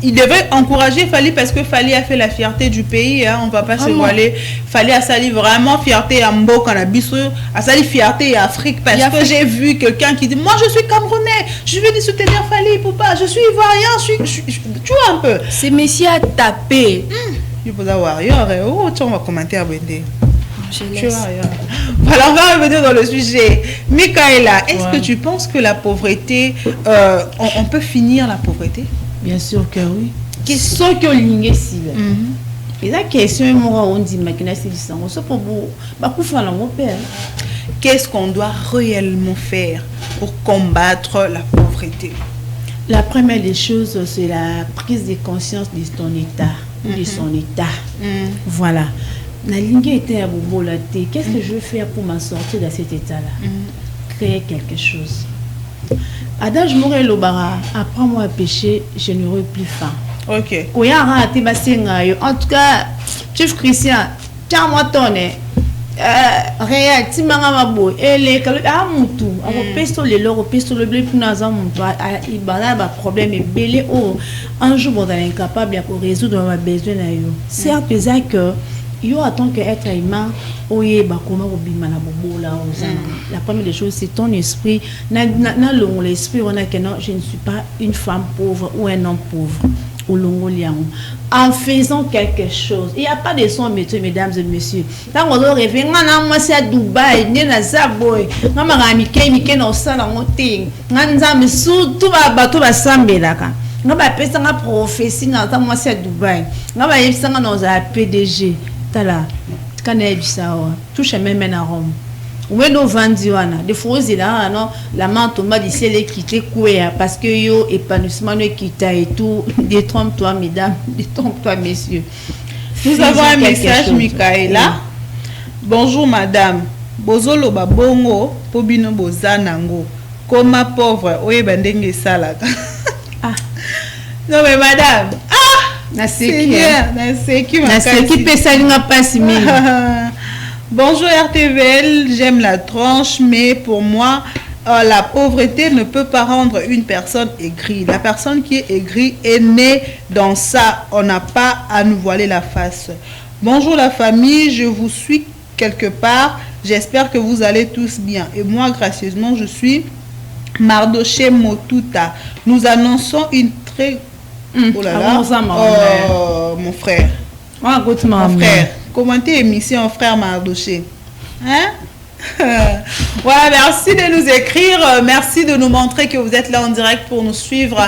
il devrait encourager Fali parce que Fali a fait la fierté du pays. Hein, on ne va pas se voiler. Fali a sali vraiment fierté à Mboka, à Bissau, a sali fierté à Afrique parce que j'ai vu quelqu'un qui dit moi je suis Camerounais, je vais soutenir Fali Poupa, je suis Ivoirien, tu vois un peu. C'est Messi à taper. Il faut avoir on va commenter à Bendé. Voilà, on va revenir dans le sujet. Michaela, est-ce que tu penses que la pauvreté, on peut finir la pauvreté? Bien sûr que oui. Question que l'ingé si. Et la question est moi on dit maintenant c'est ça. On se pour mon père. Qu'est-ce qu'on doit réellement faire pour combattre la pauvreté? La première des choses, c'est la prise de conscience de ton état, de son état. Voilà. La ligne était à Bobolate. Qu'est-ce que je veux faire pour m'en sortir de cet état-là? Créer quelque chose. Adage Morel Obara, apprends-moi à pêcher, je n'aurai plus faim. Ok. En tout cas, chef Christian, tiens-moi ton nez. Réel, tu m'as mabo. Et les Amutu, on pèse les lors, on pèse le blé pour nous il y a un problème et belé. Un jour, on est incapable de résoudre nos besoins. Certes, c'est que yo attend que être humain oye ba comment obima na bobola la première des choses c'est ton esprit na l'esprit on a que non je ne suis pas une femme pauvre ou un homme pauvre au longo liango en faisant quelque chose il y a pas de son métier mesdames et messieurs tant on doit rêver ngana moi c'est à Dubaï né na Zaboy ngama mike na osala ngoting nganza misu tout ba bato ba sambelaka ngaba pesa nga prophétie na tant moi c'est à Dubaï ngaba yebisa nga na PDG tala kana ebisawa touche même à Rome ou même au vendiwana des fois là non la main tombe d'ici elle est quittée quoi parce que yo épanouissement ne quitte et tout détrompe-toi mesdames détrompe-toi messieurs. Nous avons un message Michaela. Bonjour madame bozolo babongo po bino bozanango koma pauvre oyeba ndenge salaka. Non mais madame Bonjour RTVL, j'aime la tranche, mais pour moi, la pauvreté ne peut pas rendre une personne aigrie. La personne qui est aigrie est née dans ça. On n'a pas à nous voiler la face. Bonjour la famille, je vous suis quelque part. J'espère que vous allez tous bien. Et moi, gracieusement, je suis Mardoché Motuta. Nous annonçons une très... Oh là là. Mon frère. Mon frère. Commentez émission frère Mardoché. Hein? Voilà, merci de nous écrire. Merci de nous montrer que vous êtes là en direct pour nous suivre.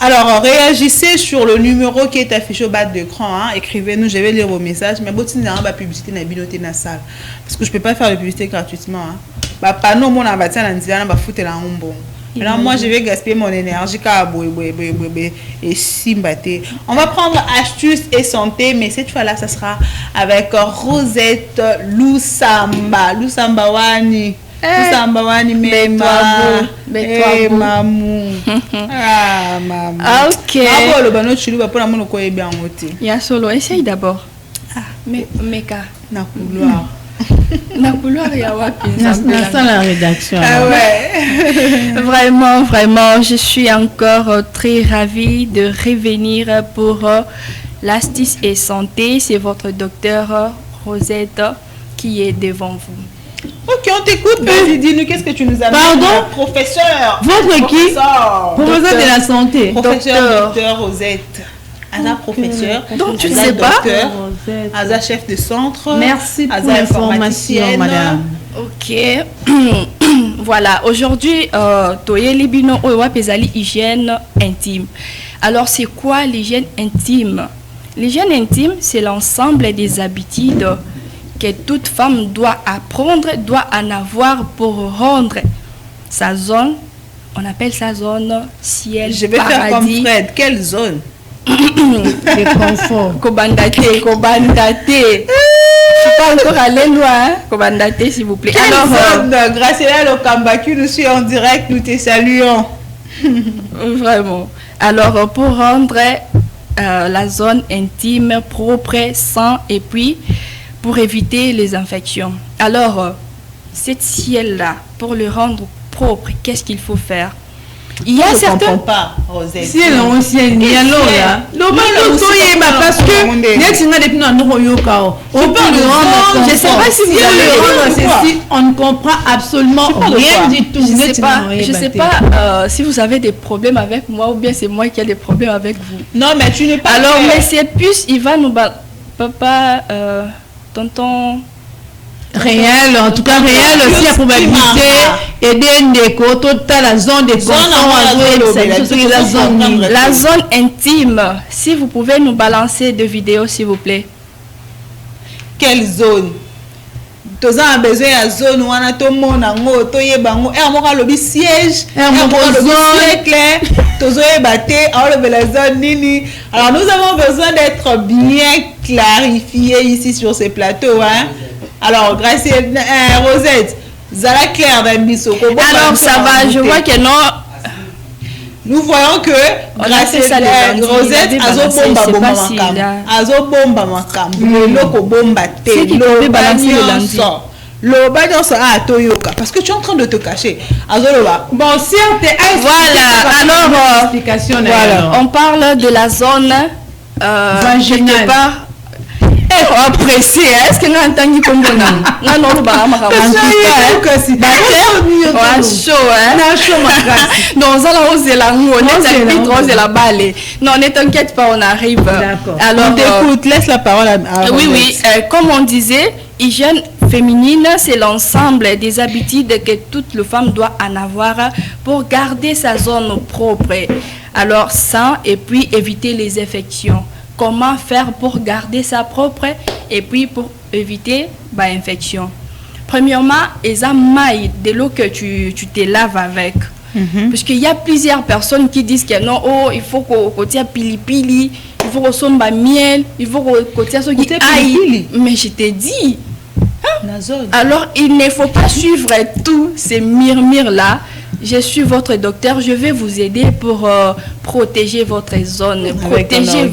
Alors, réagissez sur le numéro qui est affiché au bas de l'écran. Hein. Écrivez-nous, je vais lire vos messages. Mais bon, il y a une publicité dans la bibliothèque dans la salle. Parce que je ne peux pas faire de publicité gratuitement. Hein. Pas nous, mon ambassade, on va foutre la honte. Maintenant, moi, je vais gaspiller mon énergie et simbater. On va prendre astuces et santé, mais cette fois-là, ça sera avec Rosette Lusamba. Lusamba Wani. Lusamba Wani, mais mamou. Ah, maman. Ok. Il y a solo. Essaye d'abord. Meka. Na couloir. Na couloir, il y a la rédaction. Ah ouais. Vraiment, je suis encore très ravie de revenir pour l'astuce et santé. C'est votre docteur Rosette qui est devant vous. Ok, on t'écoute. Vas-y, dis-nous qu'est-ce que tu nous as dit. Pardon? Professeur. Votre qui? Professeur de la santé. Professeur Docteur Rosette. Aza professeur, Donc, tu ne Aza sais pas. docteur, Aza chef de centre. Merci pour Aza l'information, informaticienne. madame. Ok. Voilà, aujourd'hui, Toye Libino Owa Pesali hygiène intime. Alors, c'est quoi l'hygiène intime? L'hygiène intime, c'est l'ensemble des habitudes que toute femme doit apprendre, doit en avoir pour rendre sa zone, on appelle sa zone ciel, Je vais paradis. faire comme Fred. Quelle zone? Le confort. Kobandate. Je suis pas encore allé loin, hein? Kobandate, s'il vous plaît. Quelle Alors, zone? Graciela Lokambaku, nous sommes en direct, nous te saluons. vraiment. Alors, pour rendre la zone intime propre, sain et puis pour éviter les infections. Alors, cette ciel-là, pour le rendre propre, qu'est-ce qu'il faut faire? Il y a Je ne certains... comprends pas, Rosette. Si elle est ancienne, il y a l'eau là. L'eau, parce que next thing depuis nous nous yoka. On peut le rendre. Je sais pas si vous allez allez rendre ceci, on ne comprend absolument rien du tout. Je sais pas si vous avez des problèmes avec moi ou bien c'est moi qui ai des problèmes avec vous. Non, mais tu n'es pas. Alors, claire. monsieur Puce, il va nous... Papa, tonton... Réel, en tout cas réel aussi la probabilité aider Ndeko toute la zone de La zone intime, si vous pouvez nous balancer deux vidéos s'il vous plaît. Quelle zone? Tous a besoin de zone où on a tout le monde en haut, tout y est bango. Et on a le siège, on a le siège clair, tous y est battu, on a la zone nini. Alors nous avons besoin d'être bien clarifiés ici sur ces plateaux, hein. Alors, grâce à Rosette, Zala Claire d'Ambiso. Alors, ça va, je vois que non. Nous voyons que grâce à Rosette, Azo bomba makam, loko bomba te, loba nyonso a toyoka parce que tu es en train de te cacher. Azo loba. Bon, si on te voilà, alors explication voilà, on parle de la zone vaginale. Apprécié, est-ce que nous entendons comme non non bah non ne t'inquiète pas, on arrive. Alors on t'écoute, laisse la parole à oui comme on disait, hygiène féminine, c'est l'ensemble des habitudes que toute la femme doit en avoir pour garder sa zone propre, alors sain et puis éviter les infections. Comment faire pour garder ça propre et puis pour éviter l'infection? Premièrement, ils maille de l'eau que tu te laves avec. Parce qu'il y a plusieurs personnes qui disent que non, oh, il faut qu'on tire pili-pili, il faut qu'on sonne miel, il faut qu'on tire ce qui aille. Mais je te dis, alors il ne faut pas suivre tous ces murmures-là. Je suis votre docteur, je vais vous aider pour protéger votre zone, protéger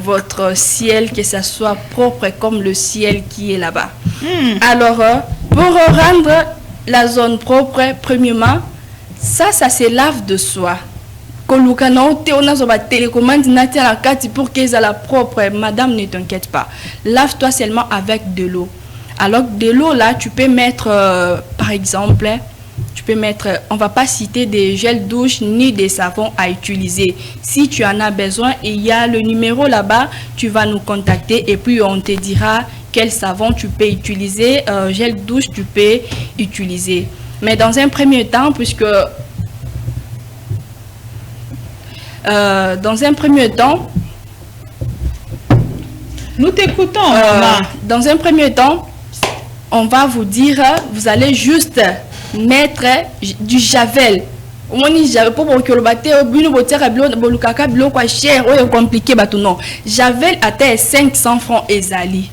votre ciel, que ça soit propre comme le ciel qui est là-bas. Alors, pour rendre la zone propre, premièrement, ça se lave de soi. Pour qu'elle soit propre, madame, ne t'inquiète pas. Lave-toi seulement avec de l'eau. Alors, de l'eau, là, tu peux mettre, par exemple... Tu peux mettre, on va pas citer des gels douche ni des savons à utiliser. Si tu en as besoin, il y a le numéro là-bas, tu vas nous contacter et puis on te dira quel savon tu peux utiliser, gel douche tu peux utiliser. Mais dans un premier temps, puisque nous t'écoutons. Dans un premier temps, on va vous dire, vous allez juste mettre du javel. Javel à taille 500 francs ezali.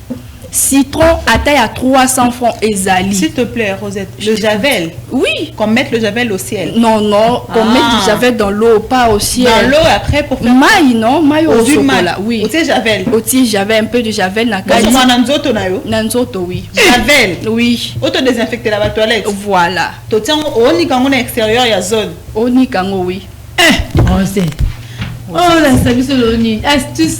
Citron à taille à 300 francs ezali. S'il te plaît, Rosette, le javel. Oui. Qu'on mette le javel au ciel. Non, qu'on mette du javel dans l'eau, pas au ciel. Dans l'eau après pour faire. Maille, non, maille au chocolat. Oui. Au javel. Au javel, un peu de javel. Nanzoto, oui. Javel. Oui. Auto désinfecter la toilette. Voilà. To tiens, on y quand on est extérieur, il y a zone. On y quand oui. Oh, la service de astuce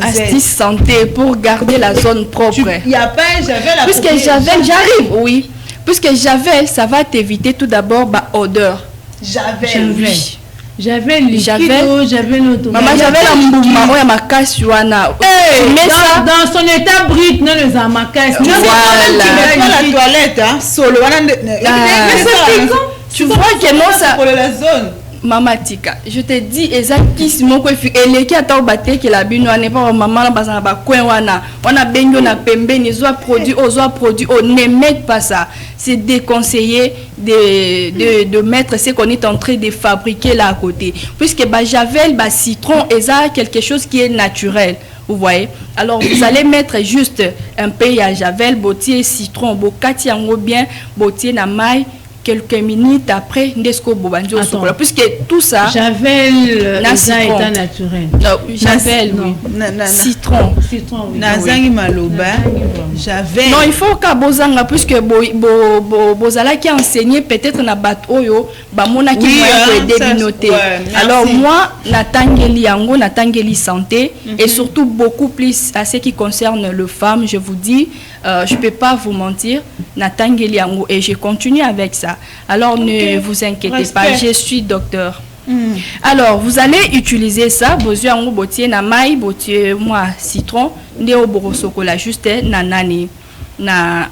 astuce santé pour garder la zone propre. Il n'y a pas un javel à puisque javel, j'arrive, oui. Puisque javel, ça va t'éviter tout d'abord odeur. Javel. Oui. J'avais liquido, j'avais l'auto. Maman, j'avais la mouvement, ouais, ma casse, Joana. Mais ça dans son état brut, non, les amakas. Voilà. La toilette, hein, solo. Tu vois que non, ça. Pour la zone. Maman Tika, je te dis exactement quoi fait et qui attend battre que la bino n'est pas maman la bazana ba coin wana on bengo na pembe ni soit produit ne mettez pas ça, c'est déconseillé de mettre ce qu'on est en train de fabriquer là à côté puisque ba javel ba citron et ça quelque chose qui est naturel. Vous voyez, alors vous allez mettre juste un peu à javel, botier, citron, bokati yango bien, botier na maille. Quelques minutes après, Ndesco Bobanjo au chocolat. Puisque tout ça. Javel, ça état naturel. Non, Javel, oui. Citron. Citron, oui. Nazangi Maloba. Javel. Non, il faut qu'à Bozanga, puisque Bozala qui a enseigné peut-être na Batoyo, Bamona qui m'a aidé binoter. Alors moi, Natangeli Yango, Natangeli Santé, et surtout beaucoup plus à ce qui concerne le femme, je vous dis, je ne peux pas vous mentir, Natangeli Yango, et je continue avec ça. Alors ne vous inquiétez pas, je suis docteur. Alors vous allez utiliser ça, bozier en botier na maille, botier moi citron, ndeo borosokola juste na nani na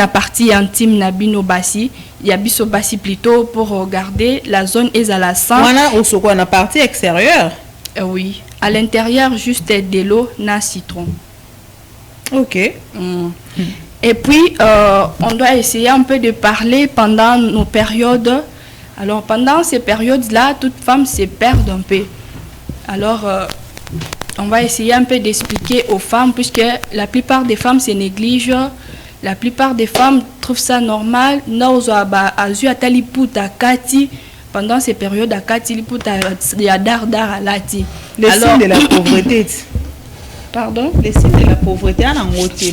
partie intime na bino basi, ya biso basi plutôt pour regarder la zone à sang. Voilà au soko na partie extérieure. Oui, à l'intérieur juste de l'eau na citron. OK. Et puis, on doit essayer un peu de parler pendant nos périodes. Alors, pendant ces périodes-là, toute femme se perd un peu. Alors, on va essayer un peu d'expliquer aux femmes, puisque la plupart des femmes se négligent. La plupart des femmes trouvent ça normal. Pendant ces périodes, il y a dardar à lati. Le signe de la pauvreté. Pardon? Les signes de la pauvreté,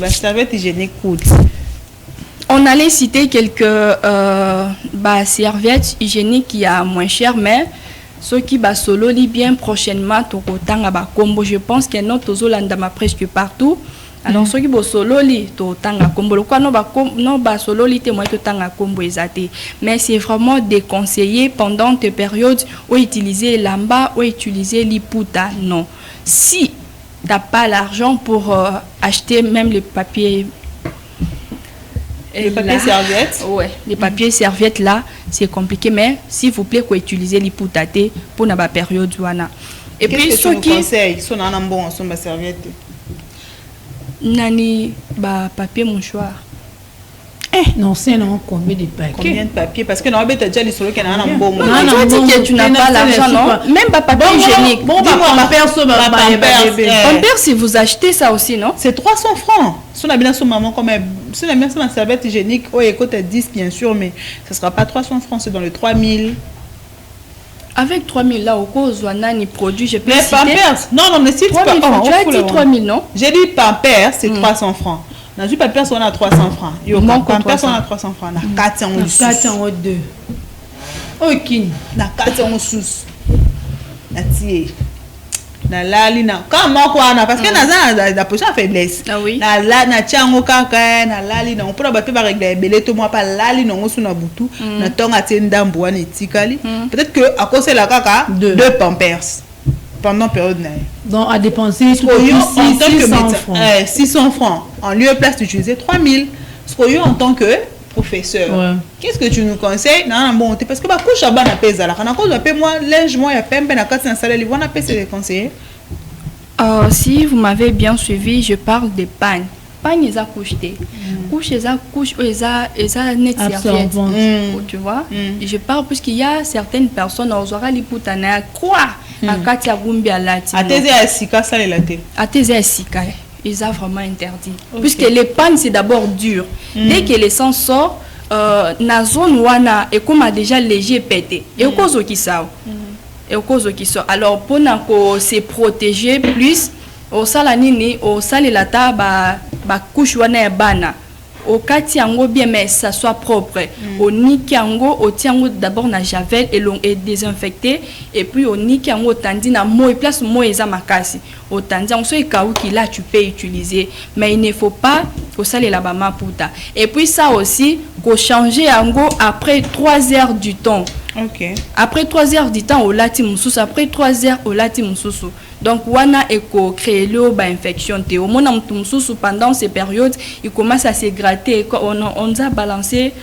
serviette hygiénique coûte. On allait citer quelques serviettes hygiéniques qui sont moins chères, mais ceux qui solo bien prochainement, je pense que notre Zolanda presque partout. Alors ceux qui solo mais c'est vraiment déconseillé pendant tes périodes où utiliser l'amba ou utiliser l'iputa. Non. Si tu n'as pas l'argent pour acheter même les papiers. Les papiers serviettes? Oui, les papiers serviettes là, c'est compliqué, mais s'il vous plaît, vous utilisez l'hypothèse pour la période. Et puis, ceux qui conseillent, sont en bon ensemble de serviettes. Nani, papier mouchoir. Non, c'est non, combien de papiers? Combien de papiers? Parce que non, tu as déjà les solos qui ont un bon moment. Non, tu dis que tu n'as pas l'argent, non? Même pas papier hygiénique. Bon, Pampers, si vous achetez ça aussi, non? C'est 300 francs. Si on a bien son maman, comme si on a bien son serviette hygiénique, oh, écoute, 10 bien sûr, mais ce ne sera pas 300 francs, c'est dans le 3000. Avec 3000 là, au cause ni produit, je peux citer. Mais Pampers, non, mais si tu as dit 3000, non? J'ai dit Pampers, c'est 300 francs. Dans une Pampers, on a 300 francs. Pampers, on a 300 francs. On a 402. Ok. On a 400 sous. Comment quoi parce que la position de faiblesse. Ah oui. Na tiango kaka na lali na on peut battre par régler belé to moi pas lali non sous na butu na tonga tenda mbwa ni tikali. Peut-être que à cause de la kaka deux Pampers pendant période na. Donc à dépenser 600 francs en lieu et place d'utiliser 3000. Ce qu'on en tant que professeur. Ouais. Qu'est-ce que tu nous conseilles? Non, bon, parce que couche à bas na pesa là. Quand on appelle moi linge moi ya pembe na kati na salaire, ils vont appeler c'est conseiller. Si vous m'avez bien suivi, je parle de pagne. Pagne ils a couché. Couche ils a net serviette. Tu vois? Je parle parce qu'il y a certaines personnes aux aura liputana quoi à kati ya gumbi alati. Ateze asika ça les laté. Ateze asika. Ils ont vraiment interdit. Okay. Puisque les pannes, c'est d'abord dur. Dès que l'essence sort, la zone wana et comme a déjà léger pété. Et au cause qui sort. Et au cause qui sort. Alors, pour se protéger plus, au salanini, au salilata, couche wana bana. Au katiango bien, mais ça soit propre. Au nikiango, au tiango d'abord na javel et désinfecté. Et puis au nikiango tandi na mo et place mo eza makasi. Au tandi on soit kaou qui là tu peux utiliser. Mais il ne faut pas que ça les la bama puta. Et puis ça aussi, qu'on changer ango après 3 heures du temps. Ok. Après 3 heures du temps au lati mususu, après 3 heures au lati mususu. Donc wana eko créer le ba infection te au mona mususu pendant ces périodes, il commence à se gratter. On a balancé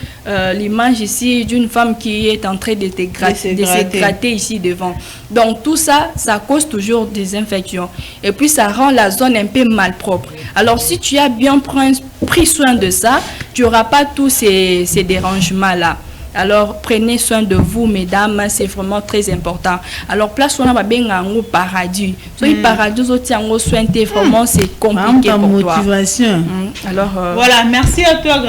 l'image ici d'une femme qui est en train de se gratter ici devant. Donc tout ça, ça cause toujours des infections et puis ça rend la zone un peu malpropre. Alors si tu as bien pris soin de ça, tu n'auras pas tous ces dérangements là. Alors prenez soin de vous mesdames, c'est vraiment très important. Alors place on a bien un paradis. So paradis soin vraiment c'est compliqué pour motivation. Toi. Alors voilà, merci à toi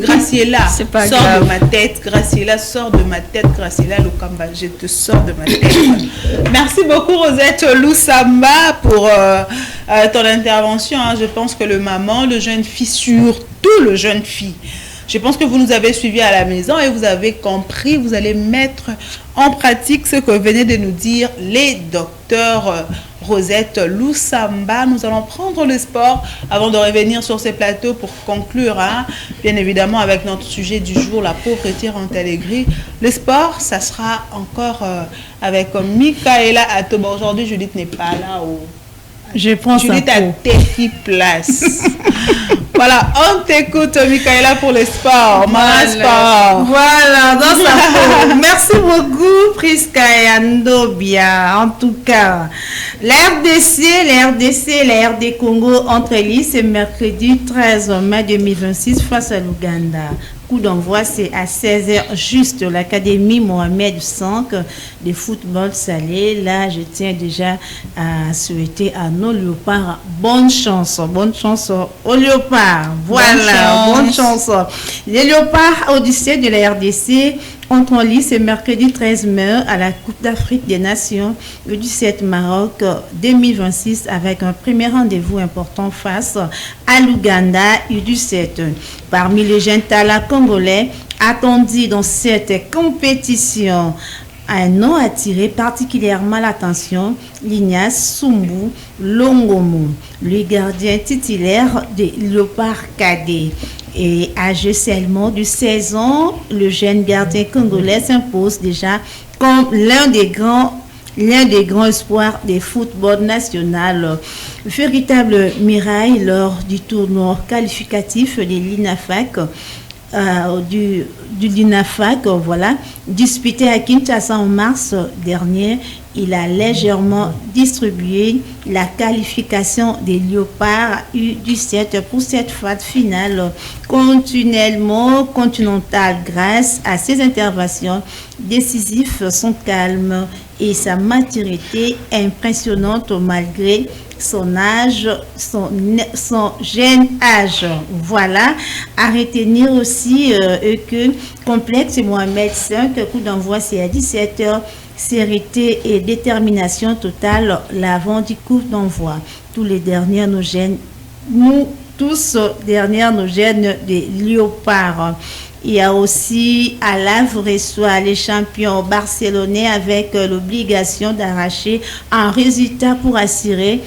Graciela. C'est pas sors grave. De ma tête, Graciela, sors de ma tête, Graciela Lokamba, je te sors de ma tête. Merci beaucoup Rosette Lusamba pour ton intervention. Je pense que le maman, le jeune fille, surtout le jeune fille. Je pense que vous nous avez suivis à la maison et vous avez compris, vous allez mettre en pratique ce que venaient de nous dire les docteurs Rosette Lusamba. Nous allons prendre le sport avant de revenir sur ces plateaux pour conclure, bien évidemment, avec notre sujet du jour, la pauvreté rentelle. Le sport, ça sera encore avec Michaela Atoba. Aujourd'hui, Judith n'est pas là. Je prends ça. Judith a tes place. Voilà, on t'écoute Michaela pour le sport. Voilà, voilà dans sa peau. Merci beaucoup Priska et Andobia. En tout cas, la RD Congo entre Elie ce mercredi 13 mai 2026 face à l'Ouganda. Coup d'envoi, c'est à 16h juste l'Académie Mohamed 5 de football salé. Là, je tiens déjà à souhaiter à nos léopards bonne chance aux léopards. Voilà, bonne chance. Les léopards Odyssée de la RDC entrent en lice ce mercredi 13 mai à la Coupe d'Afrique des Nations U17 Maroc 2026 avec un premier rendez-vous important face à l'Ouganda U17. Parmi les jeunes talents congolais attendus dans cette compétition, un nom a attiré particulièrement l'attention, Lignas Sumbu Longomo, le gardien titulaire des Léopards Cadet. Et âgé seulement de 16 ans, le jeune gardien congolais s'impose déjà comme l'un des grands espoirs des football national. Véritable miraille lors du tournoi qualificatif de l'INAFAC, du l'INAFAC, voilà, disputé à Kinshasa en mars dernier. Il a légèrement distribué la qualification des Léopards U17 pour cette phase finale continentale grâce à ses interventions décisives, son calme et sa maturité impressionnante malgré son âge, son jeune âge. Voilà, à retenir aussi que complexe Mohamed 5, coup d'envoi c'est à 17h, sérénité et détermination totale l'avant du coup d'envoi. Tous derniers nos gènes des léopards. Il y a aussi à l'Havre-Reçoit les champions barcelonais avec l'obligation d'arracher un résultat pour assurer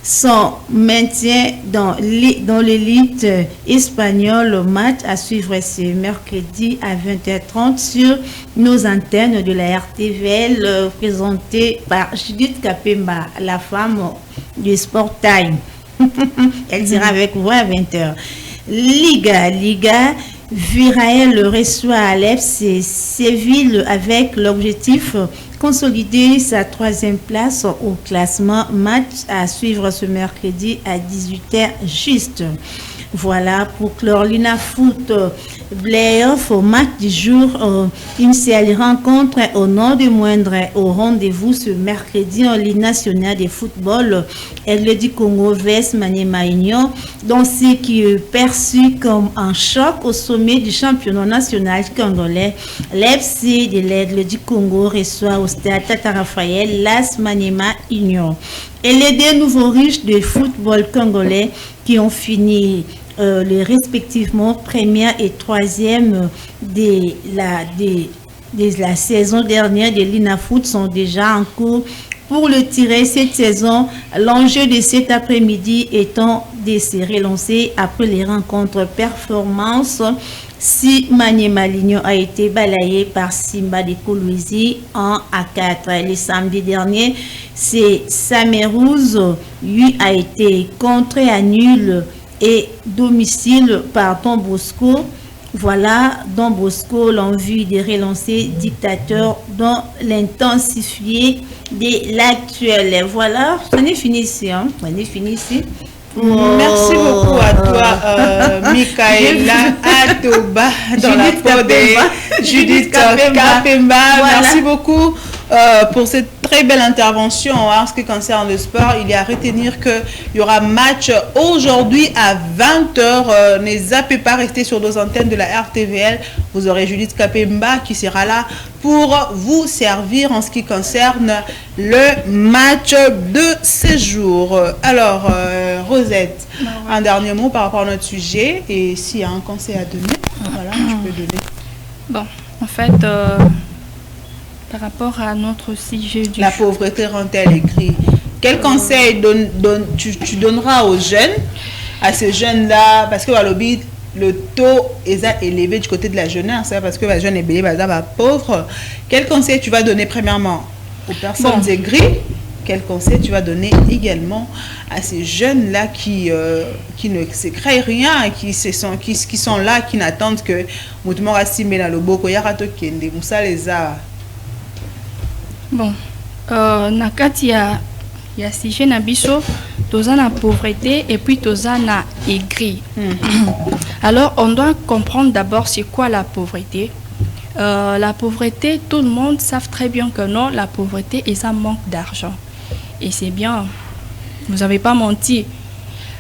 son maintien dans l'élite espagnole. Le match à suivre ce mercredi à 20h30 sur nos antennes de la RTVL, présentée par Judith Kapemba, la femme du Sport Time. Elle sera avec vous à 20h. Liga, Viraël reçoit à l'FC Séville avec l'objectif consolider sa 3e place au classement. Match à suivre ce mercredi à 18h juste. Voilà pour clore l'INAFOOT Playoff au match du jour. Une série rencontre au nom de moindre au rendez-vous ce mercredi en Ligue nationale de football. Aigle du Congo vs Maniema Union, dans ce qui est perçu comme un choc au sommet du championnat national congolais. L'FC de l'Aigle du Congo reçoit au stade Tata Raphaël l'AS Maniema Union. Et les deux nouveaux riches de football congolais qui ont fini les respectivement première et 3e de la saison dernière de l'INAFOOT sont déjà en cours pour le tirer cette saison. L'enjeu de cet après-midi étant de se relancer après les rencontres performances. Si Maniema Lignon a été balayé par Simba de Kolwezi en A4. Le samedi dernier, c'est Samerouz, lui a été contré à nul et domicile par Don Bosco. Voilà, Don Bosco, l'envie de relancer dictateur dans l'intensifié de l'actuel. Voilà, on est fini ici. Hein? On est fini ici. Merci beaucoup à toi, Michaela Atoba, dans la peau de Judith Kapemba. Voilà. Merci beaucoup pour cette très belle intervention en ce qui concerne le sport. Il est à retenir qu'il y aura match aujourd'hui à 20h. Ne zappez pas, rester sur nos antennes de la RTVL. Vous aurez Judith Kapemba qui sera là pour vous servir en ce qui concerne le match de ce jour. Alors, Rosette, un dernier mot par rapport à notre sujet et s'il y a un conseil à donner, voilà, tu peux donner. Bon, en fait, par rapport à notre sujet du la pauvreté rend-elle écrit. Quel conseil tu donneras aux jeunes, à ces jeunes-là, parce que le taux est élevé du côté de la jeunesse, hein, parce que la jeune est bélie, pauvre. Quel conseil tu vas donner premièrement aux personnes aigries? Quel conseil tu vas donner également à ces jeunes-là qui ne se créent rien, qui sont là, qui n'attendent que Moutoumor Assimé na Loboko, Yarato Kende, Moussa les a. Bon, nakati ya sujet na biso, toza na pauvreté et puis toza na aigri. Alors, on doit comprendre d'abord c'est quoi la pauvreté. La pauvreté, tout le monde savent très bien que non, la pauvreté et ça manque d'argent. Et c'est bien, vous n'avez pas menti.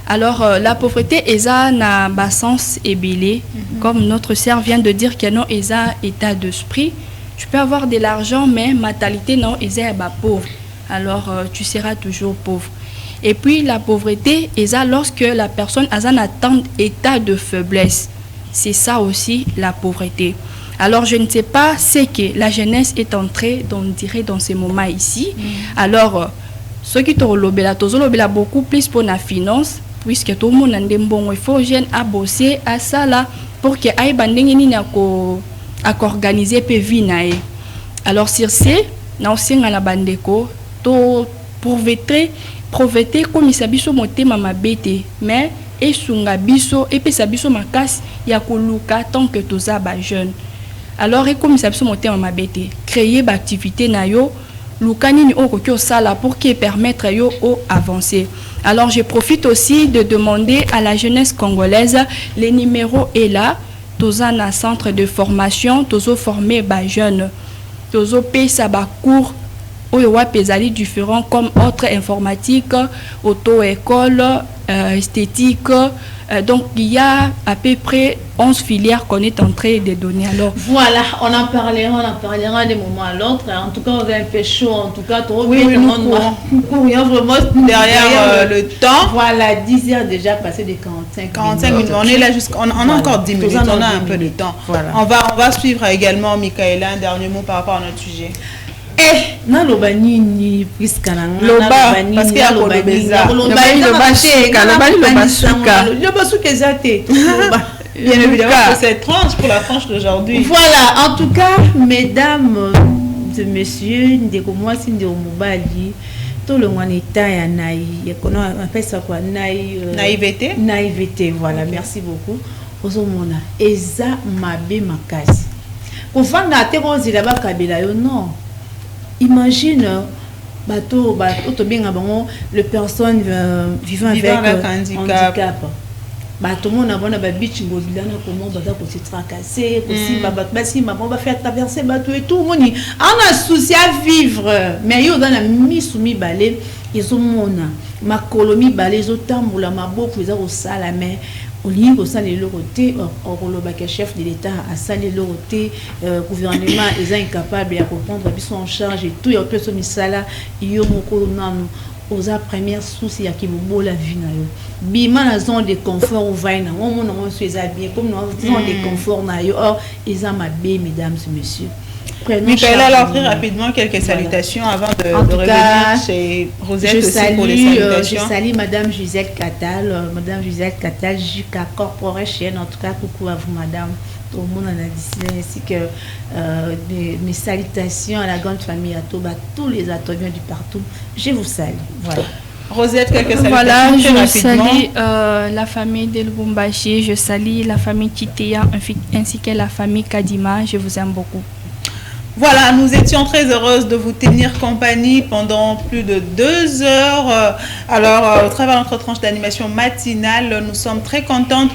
Alors, la pauvreté, eza na sens ébélé, comme notre sœur vient de dire que non, eza état d'esprit. Tu peux avoir de l'argent, mais mentalité, non, eza pauvre. Alors, tu seras toujours pauvre. Et puis, la pauvreté, eza lorsque la personne a un état de faiblesse. C'est ça aussi, la pauvreté. Alors, je ne sais pas ce que la jeunesse est entrée dans ce moment ici. Alors, ceux qui t'ont lobé beaucoup plus pour la finance, puisque tout le monde a des bons, il faut jeune à bosser à ça là pour que aille banding à organiser pe vie nae. Alors sur ce, na osinga la bandeko to pauvreté comme isabiso motema mabete, mais esunga biso epesa biso makasi ya koluka tant que toza ba jeune. Alors comme isabiso motema mabete, créer ba activité na yo lukanini okokyo sala pour qui permettre yo au avancer. Alors je profite aussi de demander à la jeunesse congolaise, les numéros est là. Toza na centre de formation, tozo formé ba jeunes, tozo pesa ba cours oyo wa pesali différents comme autre informatique, auto-école, esthétique. Donc il y a à peu près 11 filières qu'on est en train de donner. Alors voilà, on en parlera des moments à l'autre. En tout cas, on est un peu chaud. En tout cas, nous courions vraiment derrière le temps. Voilà, 10 heures déjà passé de 45 minutes. On est là on a encore 10 minutes. On a un peu de temps. Voilà. On va suivre également Michaela. Un dernier mot par rapport à notre sujet. Na loba nini puisque na loba parce que loba bien évidemment c'est tranche pour la tranche d'aujourd'hui. Voilà, en tout cas, mesdames et messieurs, ndeko mwasi ndeko mobali tout le monde est à naï, on appelle ça quoi, naïveté, voilà, merci beaucoup. Ozomona eza mabe makasi kofanda te kozi la ba kabila yo non. Imagine le personne vivant avec handicap. Tout le monde a un bitch comment se tracasser, on va faire traverser et tout le monde a un souci à vivre. Mais il y a dans la mi balé, ils ont ma colonie balé, ils ont tamboula ma boue, ils ont salamé. Au lieu de le côté, le chef de l'État a salé le côté, gouvernement est incapable de prendre en charge et tout. Il y a personne qui sala, il y a aux premières soucis à qui vous la vie na yo. Bima na zone de confort ou vaina, on se bien comme nous zone de confort na yo. Or, ils ont ma bé, mesdames et messieurs. Michaela, alors très rapidement, quelques salutations avant de revenir chez Rosette aussi pour les salutations. Je salue Madame Gisèle Catal, jusqu'à Corporation. En tout cas, coucou à vous, Madame. Tout le monde en a dit, ainsi que mes salutations à la grande famille Atoba, tous les Atobiens du partout. Je vous salue. Voilà. Rosette, quelques salutations. Voilà, je salue la famille de Lubumbashi, je salue la famille Titea ainsi que la famille Kadima. Je vous aime beaucoup. Voilà, nous étions très heureuses de vous tenir compagnie pendant plus de 2 heures. Alors, au travers de notre tranche d'animation matinale, nous sommes très contentes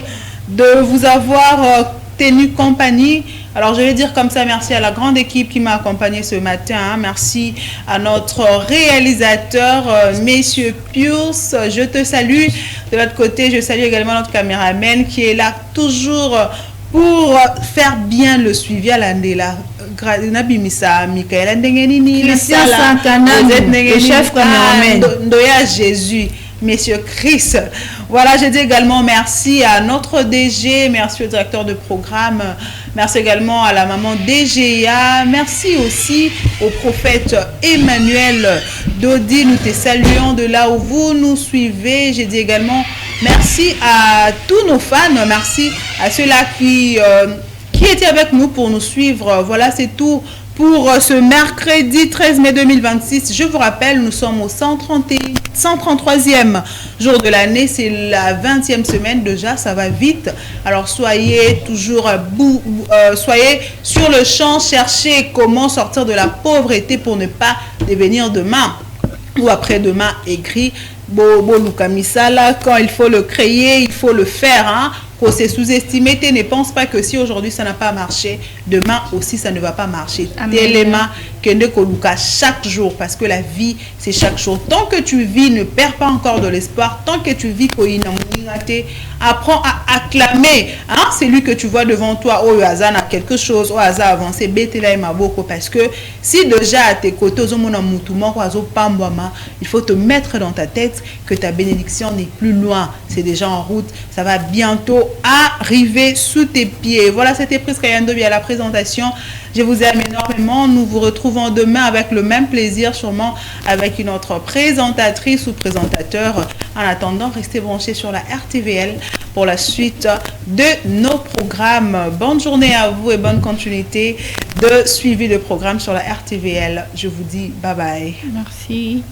de vous avoir tenu compagnie. Alors, je vais dire comme ça, merci à la grande équipe qui m'a accompagné ce matin. Hein. Merci à notre réalisateur, Messieurs Pius. Je te salue. De l'autre côté, je salue également notre caméraman qui est là toujours pour faire bien le suivi à l'Andela. Nabimisa, Michaela Ndengenini, le chef caméraman, Ndoya Jésus, Messieurs Chris. Voilà, je dis également merci à notre DG, merci au directeur de programme, merci également à la maman DGA, merci aussi au prophète Emmanuel Dodi. Nous te saluons de là où vous nous suivez. Je dis également merci à tous nos fans, merci à ceux-là qui étaient avec nous pour nous suivre. Voilà, c'est tout pour ce mercredi 13 mai 2026. Je vous rappelle, nous sommes au 133e jour de l'année. C'est la 20e semaine déjà, ça va vite. Alors soyez toujours soyez sur le champ, cherchez comment sortir de la pauvreté pour ne pas devenir demain ou après-demain aigri. Bobo Lukamisala, quand il faut le créer, il faut le faire. Hein. C'est sous-estimé. Ne pense pas que si aujourd'hui ça n'a pas marché, demain aussi ça ne va pas marcher. Téléma, Kende Koluka chaque jour, parce que la vie c'est chaque jour. Tant que tu vis, ne perds pas encore de l'espoir. Tant que tu vis, apprends à acclamer. Hein? C'est lui que tu vois devant toi. Oh, Hazan a quelque chose. Oh, Hazan avancé. Parce que si déjà à tes côtés, il faut te mettre dans ta tête que ta bénédiction n'est plus loin. C'est déjà en route. Ça va bientôt arriver sous tes pieds. Voilà, c'était Pris Kayandobi à la présentation. Je vous aime énormément. Nous vous retrouvons demain avec le même plaisir, sûrement avec une autre présentatrice ou présentateur. En attendant, restez branchés sur la RTVL pour la suite de nos programmes. Bonne journée à vous et bonne continuité de suivi de programme sur la RTVL. Je vous dis bye bye. Merci.